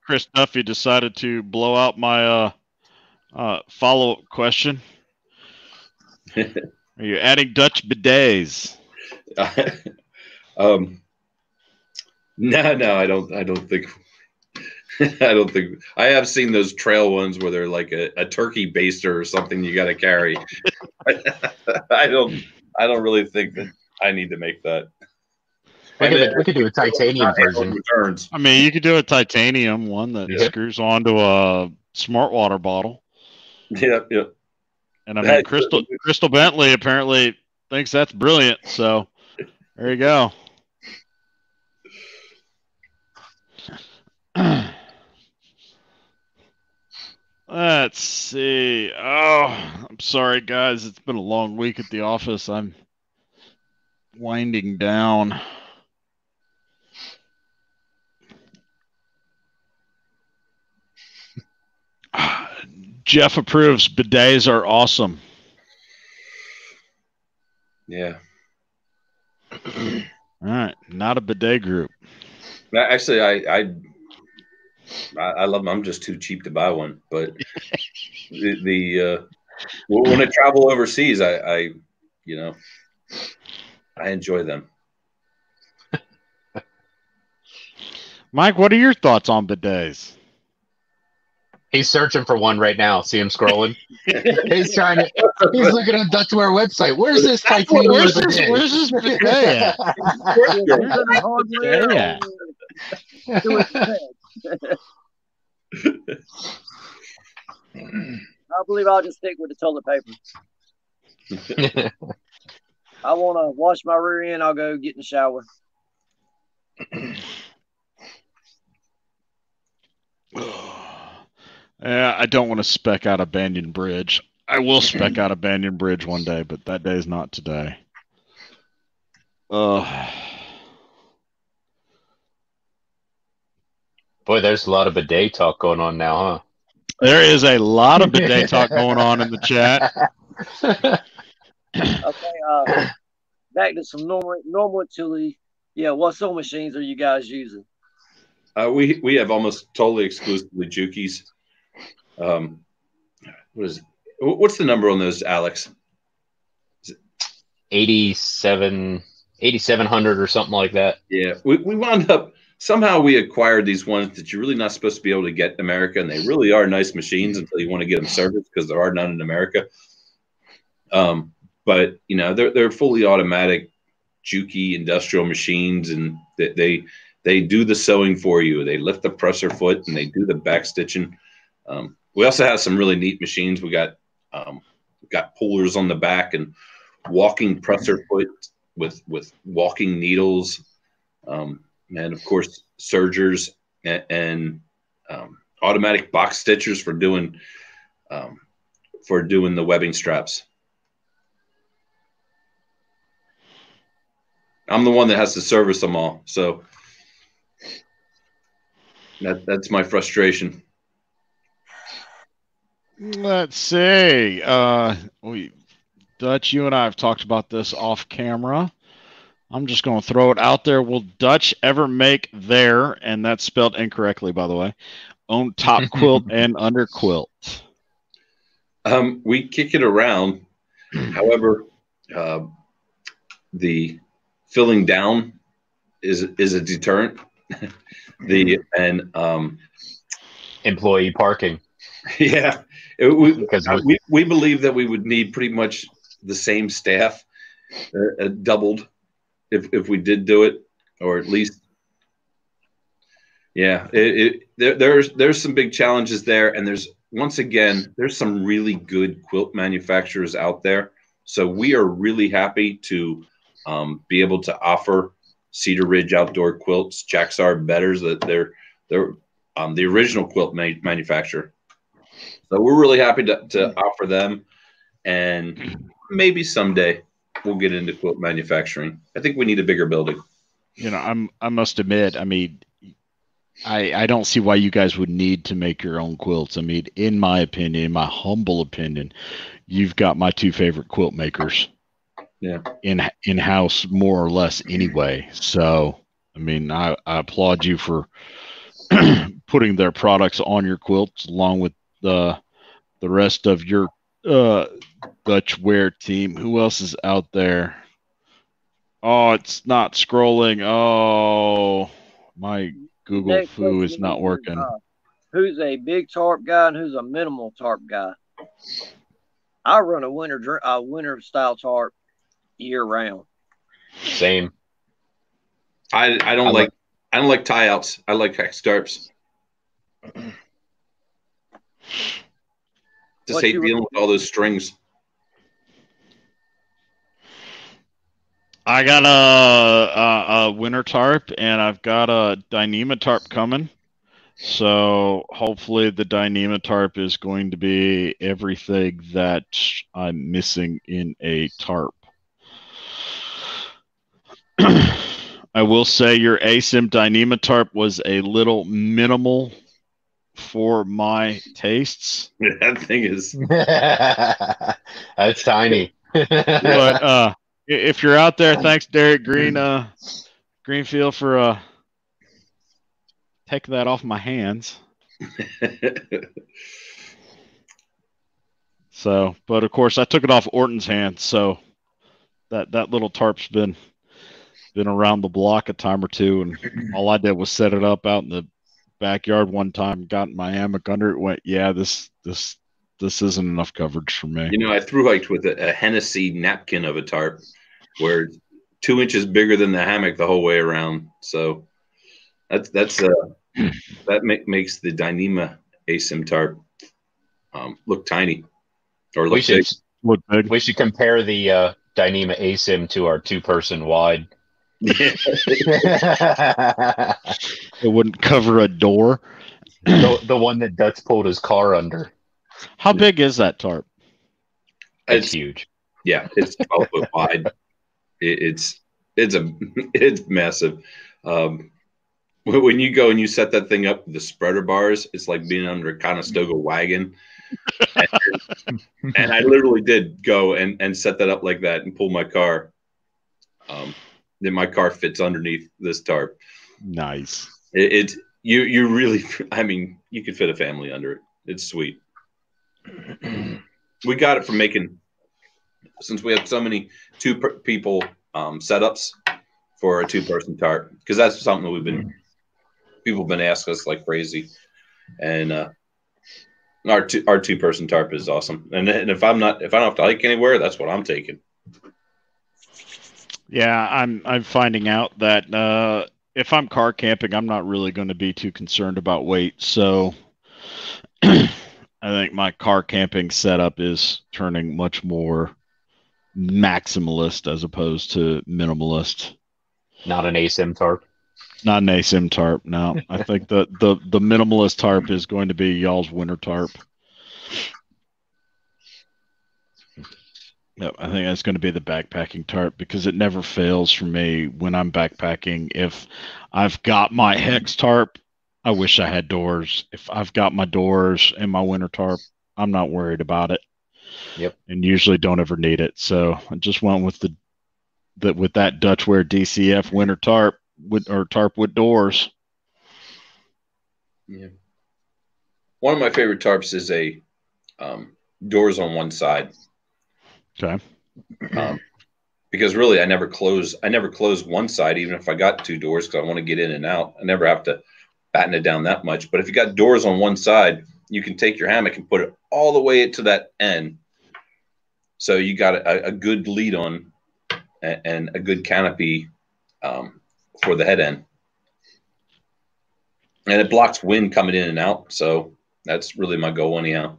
Chris Duffy decided to blow out my follow-up question. Are you adding Dutch bidets? No, I don't think. I don't think I have seen those trail ones where they're like a turkey baster or something you got to carry. I don't really think that I need to make that. We could do a titanium version. Returns. I mean, you could do a titanium one that screws onto a smart water bottle. Yep, yep. And I mean, Crystal Bentley apparently thinks that's brilliant. So there you go. Let's see. Oh, I'm sorry, guys. It's been a long week at the office. I'm winding down. Jeff approves. Bidets are awesome. Yeah. All right. Not a bidet group. Actually, I love them. I'm just too cheap to buy one. But when I travel overseas, I enjoy them. Mike, what are your thoughts on bidets? He's searching for one right now. See him scrolling. He's looking at Dutchware website. Where's this titanium bidet? Where's this bidet at? I believe I'll just stick with the toilet paper. I want to wash my rear end. I'll go get in the shower. I don't want to spec out a Banyan Bridge. I will spec out a Banyan Bridge one day, but that day is not today. Boy, there's a lot of bidet talk going on now, huh? There is a lot of bidet talk going on in the chat. Okay, back to some normal utility. Yeah, what sewing machines are you guys using? We have almost totally exclusively Jukies. What's the number on those, Alex? 8,700 or something like that. Yeah, we wound up somehow we acquired these ones that you're really not supposed to be able to get in America, and they really are nice machines until you want to get them serviced because there are none in America. But they're fully automatic Juki industrial machines, and they do the sewing for you. They lift the presser foot and they do the back stitching. We also have some really neat machines. We got pullers on the back and walking presser foot with walking needles, and of course sergers and automatic box stitchers for doing the webbing straps. I'm the one that has to service them all, so that's my frustration. Let's see. Dutch, you and I have talked about this off camera. I'm just going to throw it out there. Will Dutch ever make their, and that's spelled incorrectly, by the way, own top quilt and under quilt? We kick it around. However, the filling down is a deterrent. Employee parking. Yeah, we believe that we would need pretty much the same staff, doubled, if we did do it, or at least, yeah. There's some big challenges there, and there's some really good quilt manufacturers out there. So we are really happy to be able to offer Cedar Ridge Outdoor Quilts, Jacksar Betters, that they're the original quilt manufacturer. So we're really happy to offer them, and maybe someday we'll get into quilt manufacturing. I think we need a bigger building. I must admit, I mean, I don't see why you guys would need to make your own quilts. I mean, in my opinion, in my humble opinion, you've got my two favorite quilt makers. Yeah. In-house more or less anyway. So, I mean, I applaud you for putting their products on your quilts along with the rest of your Dutchware team. Who else is out there? Oh, it's not scrolling. Oh, my Google foo is not working. Who's a big tarp guy and who's a minimal tarp guy? I run a winter style tarp year round. Same. I don't like tie outs. I like hex tarps. Just hate dealing with all those strings. I got a winter tarp, and I've got a Dyneema tarp coming. So hopefully the Dyneema tarp is going to be everything that I'm missing in a tarp. I will say your ASIM Dyneema tarp was a little minimal for my tastes. That thing is. That's tiny. But if you're out there, thanks Derek Greenfield for taking that off my hands. So, but of course I took it off Orton's hands, so that little tarp's been around the block a time or two, and all I did was set it up out in the backyard one time, got my hammock under it, went, yeah, this isn't enough coverage for me. You know, I thru hiked with a Hennessy napkin of a tarp where it's 2 inches bigger than the hammock the whole way around. So that makes the Dyneema ASIM tarp look tiny or look big. We should compare the Dyneema ASIM to our 2-person wide. It wouldn't cover a door. The one that Dutch pulled his car under. How big is that tarp? It's huge. Yeah, it's 12 foot wide. It's massive. When you go and you set that thing up with the spreader bars, it's like being under a Conestoga wagon. And I literally did go and set that up like that and pull my car. Then my car fits underneath this tarp. Nice. You really, I mean, you could fit a family under it. It's sweet. We got it from making, since we have so many people setups for a 2-person tarp, because that's something that people have been asking us like crazy, and our 2-person tarp is awesome. And if I don't have to hike anywhere, that's what I'm taking. Yeah, I'm finding out that if I'm car camping, I'm not really going to be too concerned about weight. So I think my car camping setup is turning much more maximalist as opposed to minimalist. Not an ASIM tarp. Not an ASIM tarp. No, I think the minimalist tarp is going to be y'all's winter tarp. No, I think that's going to be the backpacking tarp, because it never fails for me when I'm backpacking. If I've got my hex tarp, I wish I had doors. If I've got my doors and my winter tarp, I'm not worried about it. Yep. And usually don't ever need it. So I just went with that Dutchware DCF winter tarp tarp with doors. Yeah. One of my favorite tarps is a doors on one side. Okay. Because really, I never close one side, even if I got 2 doors, because I want to get in and out. I never have to batten it down that much. But if you got doors on one side, you can take your hammock and put it all the way to that end. So you got a good lead on and a good canopy for the head end. And it blocks wind coming in and out. So that's really my goal anyhow.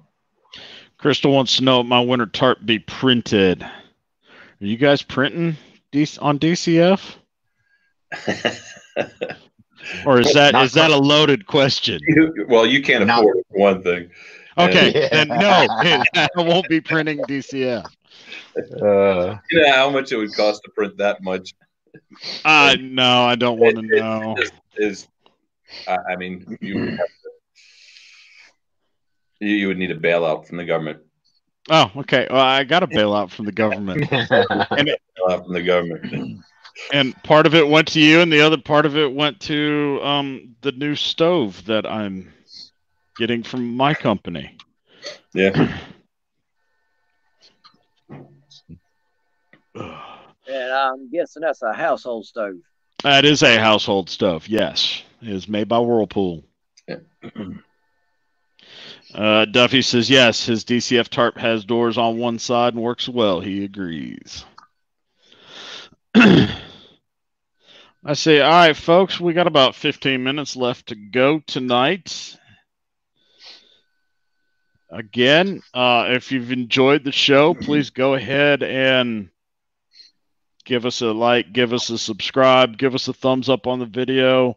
Crystal wants to know if my winter tarp be printed. Are you guys printing on DCF? Or is that a loaded question? Well, you can't afford it, for one thing. Okay, then no, I won't be printing DCF. You know how much it would cost to print that much? No, I don't want to know. I mean, you would need a bailout from the government. Oh, okay. Well, I got a bailout from the government. And part of it went to you, and the other part of it went to the new stove that I'm getting from my company. Yeah. And I'm guessing that's a household stove. That is a household stove, yes. It is made by Whirlpool. Yeah. Duffy says, yes, his DCF tarp has doors on one side and works well. He agrees. I say, all right, folks, we got about 15 minutes left to go tonight. again, if you've enjoyed the show, please go ahead and give us a like, give us a subscribe, give us a thumbs up on the video.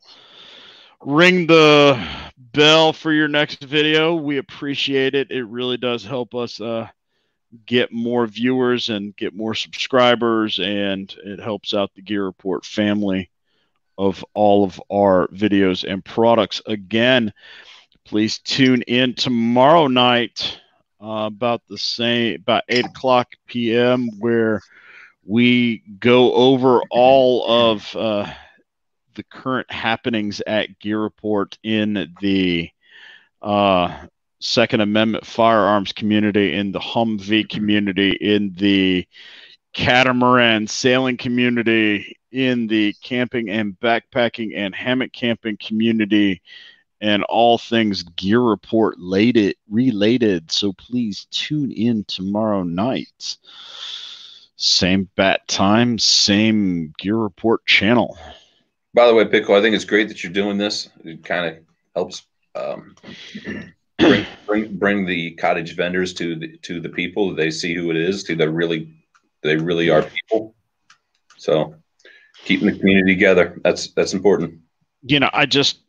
Ring the bell for your next video. We appreciate it. It really does help us get more viewers and get more subscribers, and it helps out the Gear Report family of all of our videos and products. Again, please tune in tomorrow night about 8 p.m. where we go over all of the current happenings at Gear Report in the Second Amendment firearms community, in the Humvee community, in the catamaran sailing community, in the camping and backpacking and hammock camping community, and all things Gear Report related. So please tune in tomorrow night. Same bat time, same Gear Report channel. By the way, Pickl, I think it's great that you're doing this. It kind of helps bring the cottage vendors to the people. They see who it is. They really are people. So keeping the community together, that's important. I just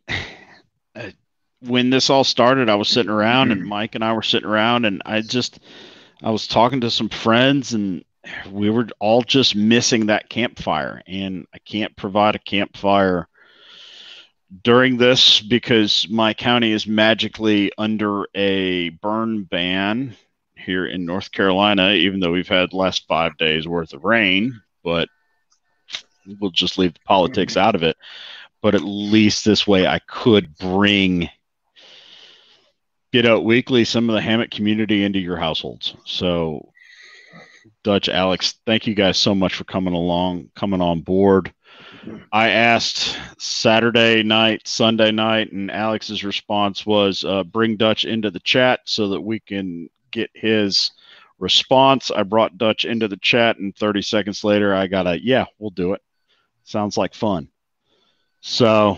when this all started, I was sitting around, and Mike and I were sitting around, and I was talking to some friends, and we were all just missing that campfire, and I can't provide a campfire during this because my county is magically under a burn ban here in North Carolina, even though we've had the last 5 days worth of rain, but we'll just leave the politics out of it. But at least this way I could bring Get Out Weekly, some of the hammock community into your households. So Dutch, Alex, thank you guys so much for coming on board. I asked Saturday night, Sunday night, and Alex's response was bring Dutch into the chat so that we can get his response. I brought Dutch into the chat, and 30 seconds later, I got yeah, we'll do it. Sounds like fun. So,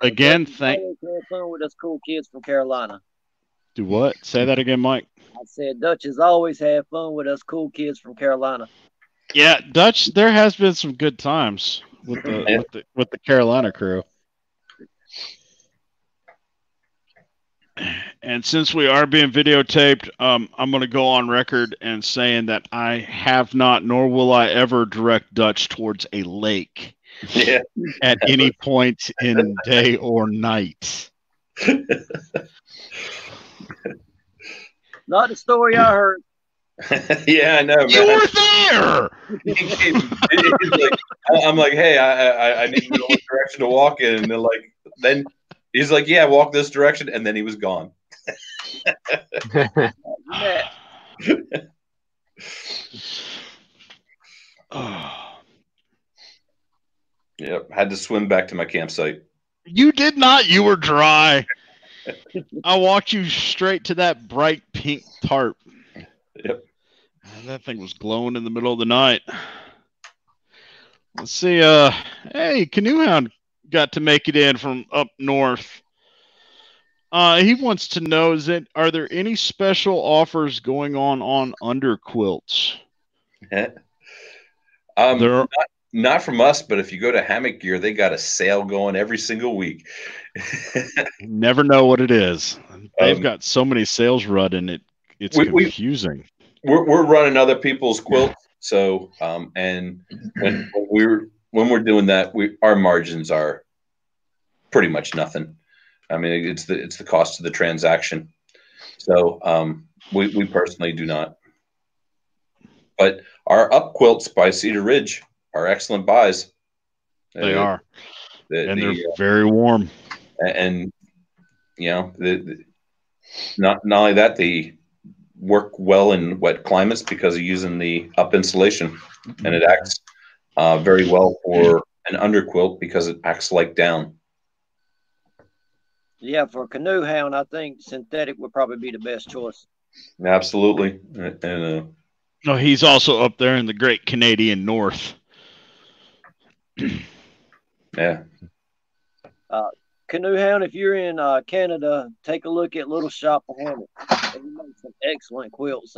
again, have fun with us cool kids from Carolina. Do what? Say that again, Mike. I said Dutch has always had fun with us cool kids from Carolina. Yeah, Dutch, there has been some good times with the Carolina crew. And since we are being videotaped, I'm going to go on record and saying that I have not, nor will I ever direct Dutch towards a lake at any point in day or night. Not the story I heard. Yeah, I know, man. You were there. I'm like, hey, I need to know what direction to walk in, and then he's like, yeah, walk this direction, and then he was gone. Yep, had to swim back to my campsite. You did not. You were dry. I walked you straight to that bright pink tarp. Yep. And that thing was glowing in the middle of the night. Let's see. Hey, Canoe Hound got to make it in from up north. He wants to know, are there any special offers going on underquilts? Not from us, but if you go to Hammock Gear, they got a sale going every single week. Never know what it is. They've got so many sales running, it's confusing. We're running other people's quilts, so and when we're doing that, our margins are pretty much nothing. I mean, it's the cost of the transaction. So we personally do not. But our up quilts by Cedar Ridge are excellent buys. They are, and they're very warm. And not only that, they work well in wet climates because of using the up insulation, and it acts very well for an underquilt because it acts like down. Yeah, for a Canoe Hound, I think synthetic would probably be the best choice. Absolutely. And he's also up there in the great Canadian North. Yeah. Canoe Hound, if you're in Canada, take a look at Little Shop of Hammock. They make some excellent quilts.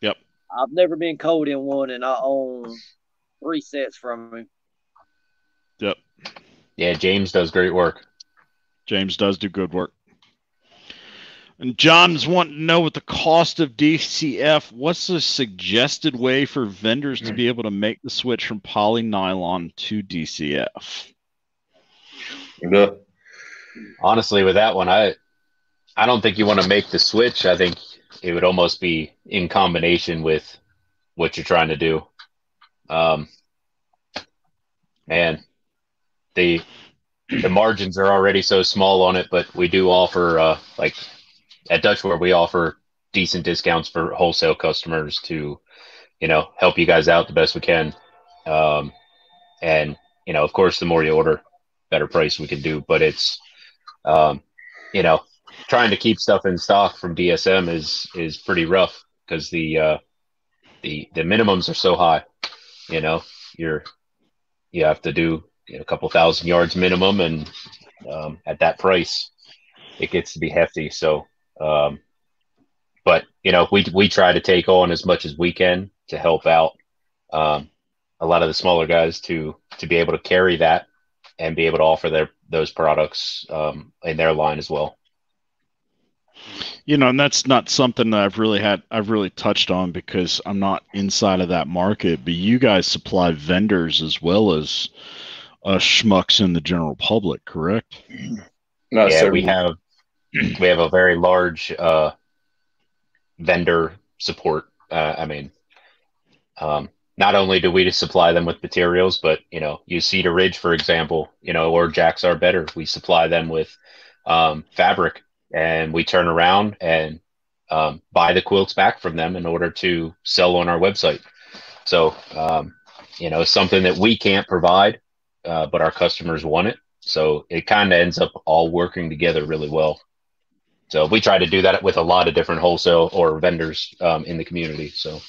Yep. I've never been cold in one, and I own 3 sets from him. Yep. Yeah, James does great work. James does do good work. And John's wanting to know, with the cost of DCF, what's the suggested way for vendors to be able to make the switch from poly nylon to DCF? Honestly, with that one, I don't think you want to make the switch. I think it would almost be in combination with what you're trying to do. And the margins are already so small on it, but we do offer, like at Dutchware, we offer decent discounts for wholesale customers to, help you guys out the best we can. And, of course, the more you order, better price we can do. But it's, trying to keep stuff in stock from DSM is pretty rough because the minimums are so high. You have to do a couple thousand yards minimum, and at that price, it gets to be hefty. So, but we try to take on as much as we can to help out a lot of the smaller guys to be able to carry that and be able to offer those products in their line as well. And that's not something that I've really touched on because I'm not inside of that market, but you guys supply vendors as well as schmucks in the general public, correct? No, yeah, sir. we have a very large vendor support. Not only do we supply them with materials, but you Cedar Ridge, for example, or Jacks Are Better, we supply them with fabric, and we turn around and buy the quilts back from them in order to sell on our website. So it's something that we can't provide, but our customers want it. So it kind of ends up all working together really well. So we try to do that with a lot of different wholesale or vendors in the community. So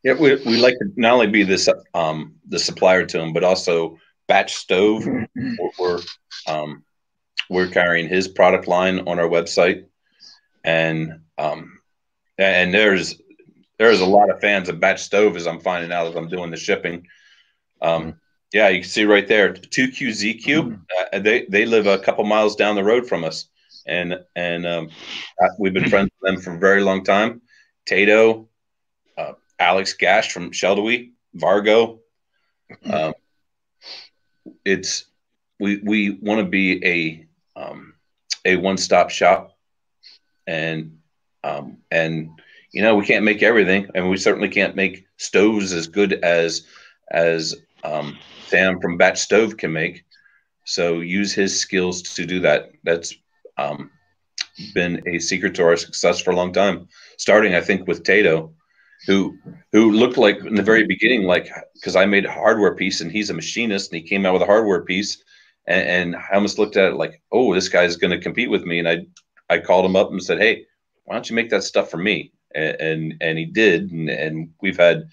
yeah, we like to not only be this the supplier to them, but also Batch Stove. We're carrying his product line on our website, and there's a lot of fans of Batch Stove, as I'm finding out as I'm doing the shipping. Yeah, you can see right there, 2QZQ. They live a couple miles down the road from us, and we've been friends with them for a very long time. Tato, Alex Gash from Sheldowee, Vargo. We want to be a one-stop shop, and we can't make everything, and we certainly can't make stoves as good as Sam from Batch Stove can make. So use his skills to do that. That's been a secret to our success for a long time. Starting, I think, with Tato, who looked like in the very beginning, because I made a hardware piece and he's a machinist and he came out with a hardware piece, and I almost looked at it like, oh, this guy's going to compete with me. And I called him up and said, hey, why don't you make that stuff for me? And he did. And we've had,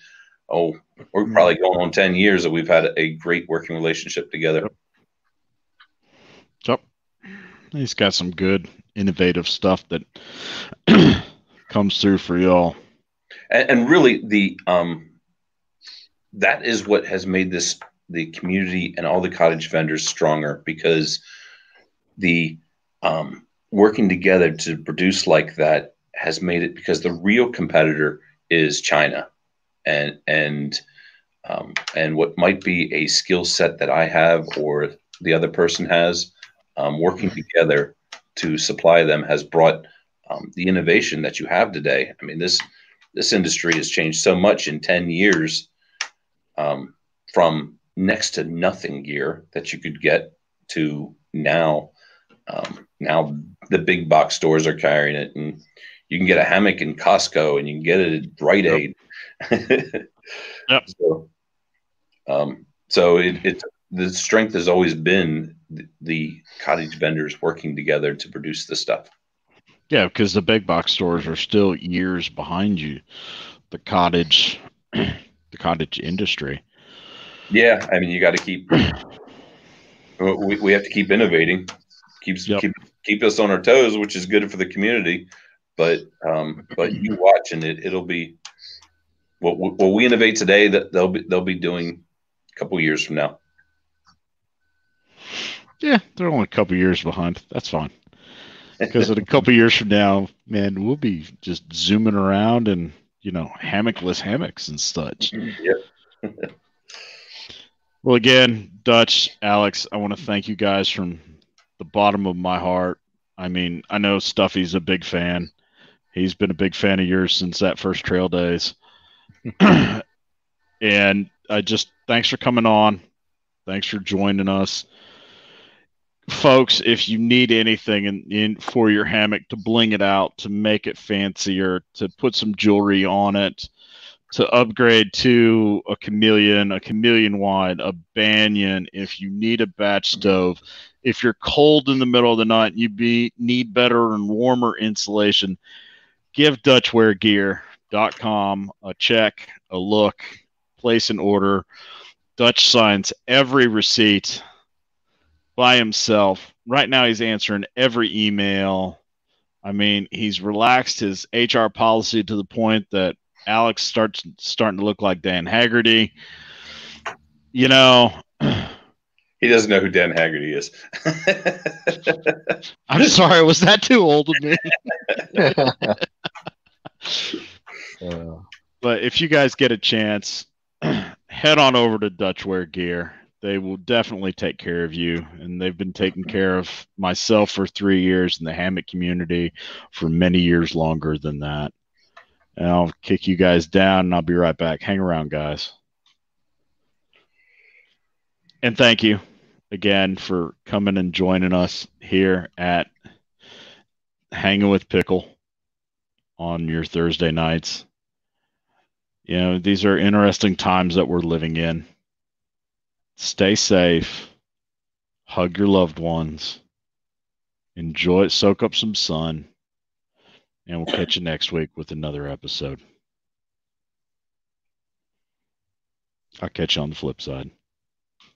we're probably going on 10 years that we've had a great working relationship together. Yep. He's got some good innovative stuff that comes through for y'all. And really, that is what has made the community and all the cottage vendors stronger, because the working together to produce like that has made it, because the real competitor is China, and what might be a skill set that I have or the other person has, working together to supply them has brought the innovation that you have today. I mean, this industry has changed so much in 10 years, from next to nothing gear that you could get to now. Now the big box stores are carrying it, and you can get a hammock in Costco, and you can get it at Rite Aid. Yep. So the strength has always been the cottage vendors working together to produce the stuff. Yeah, because the big box stores are still years behind you. The cottage industry. Yeah, I mean, you got to keep. We have to keep innovating, keep us on our toes, which is good for the community. But you watch, and it'll be what we innovate today that they'll be doing a couple years from now. Yeah, they're only a couple years behind. That's fine. Because in a couple years from now, man, we'll be just zooming around and, hammockless hammocks and such. Yep. Well, again, Dutch, Alex, I want to thank you guys from the bottom of my heart. I mean, I know Stuffy's a big fan. He's been a big fan of yours since that first trail days. And thanks for coming on. Thanks for joining us. Folks, if you need anything for your hammock to bling it out, to make it fancier, to put some jewelry on it, to upgrade to a chameleon wide, a banyan, if you need a batch stove, if you're cold in the middle of the night and you need better and warmer insulation, give Dutchware.com a check, a look, place an order. Dutch signs every receipt by himself. Right now he's answering every email. I mean, he's relaxed his HR policy to the point that Alex starting to look like Dan Haggerty. He doesn't know who Dan Haggerty is. I'm sorry, was that too old of me? But if you guys get a chance, head on over to Dutchware Gear. They will definitely take care of you, and they've been taking care of myself for 3 years in the hammock community for many years longer than that. And I'll kick you guys down, and I'll be right back. Hang around, guys. And thank you again for coming and joining us here at Hangin with Pickl on your Thursday nights. These are interesting times that we're living in. Stay safe. Hug your loved ones. Enjoy it. Soak up some sun. And we'll catch you next week with another episode. I'll catch you on the flip side.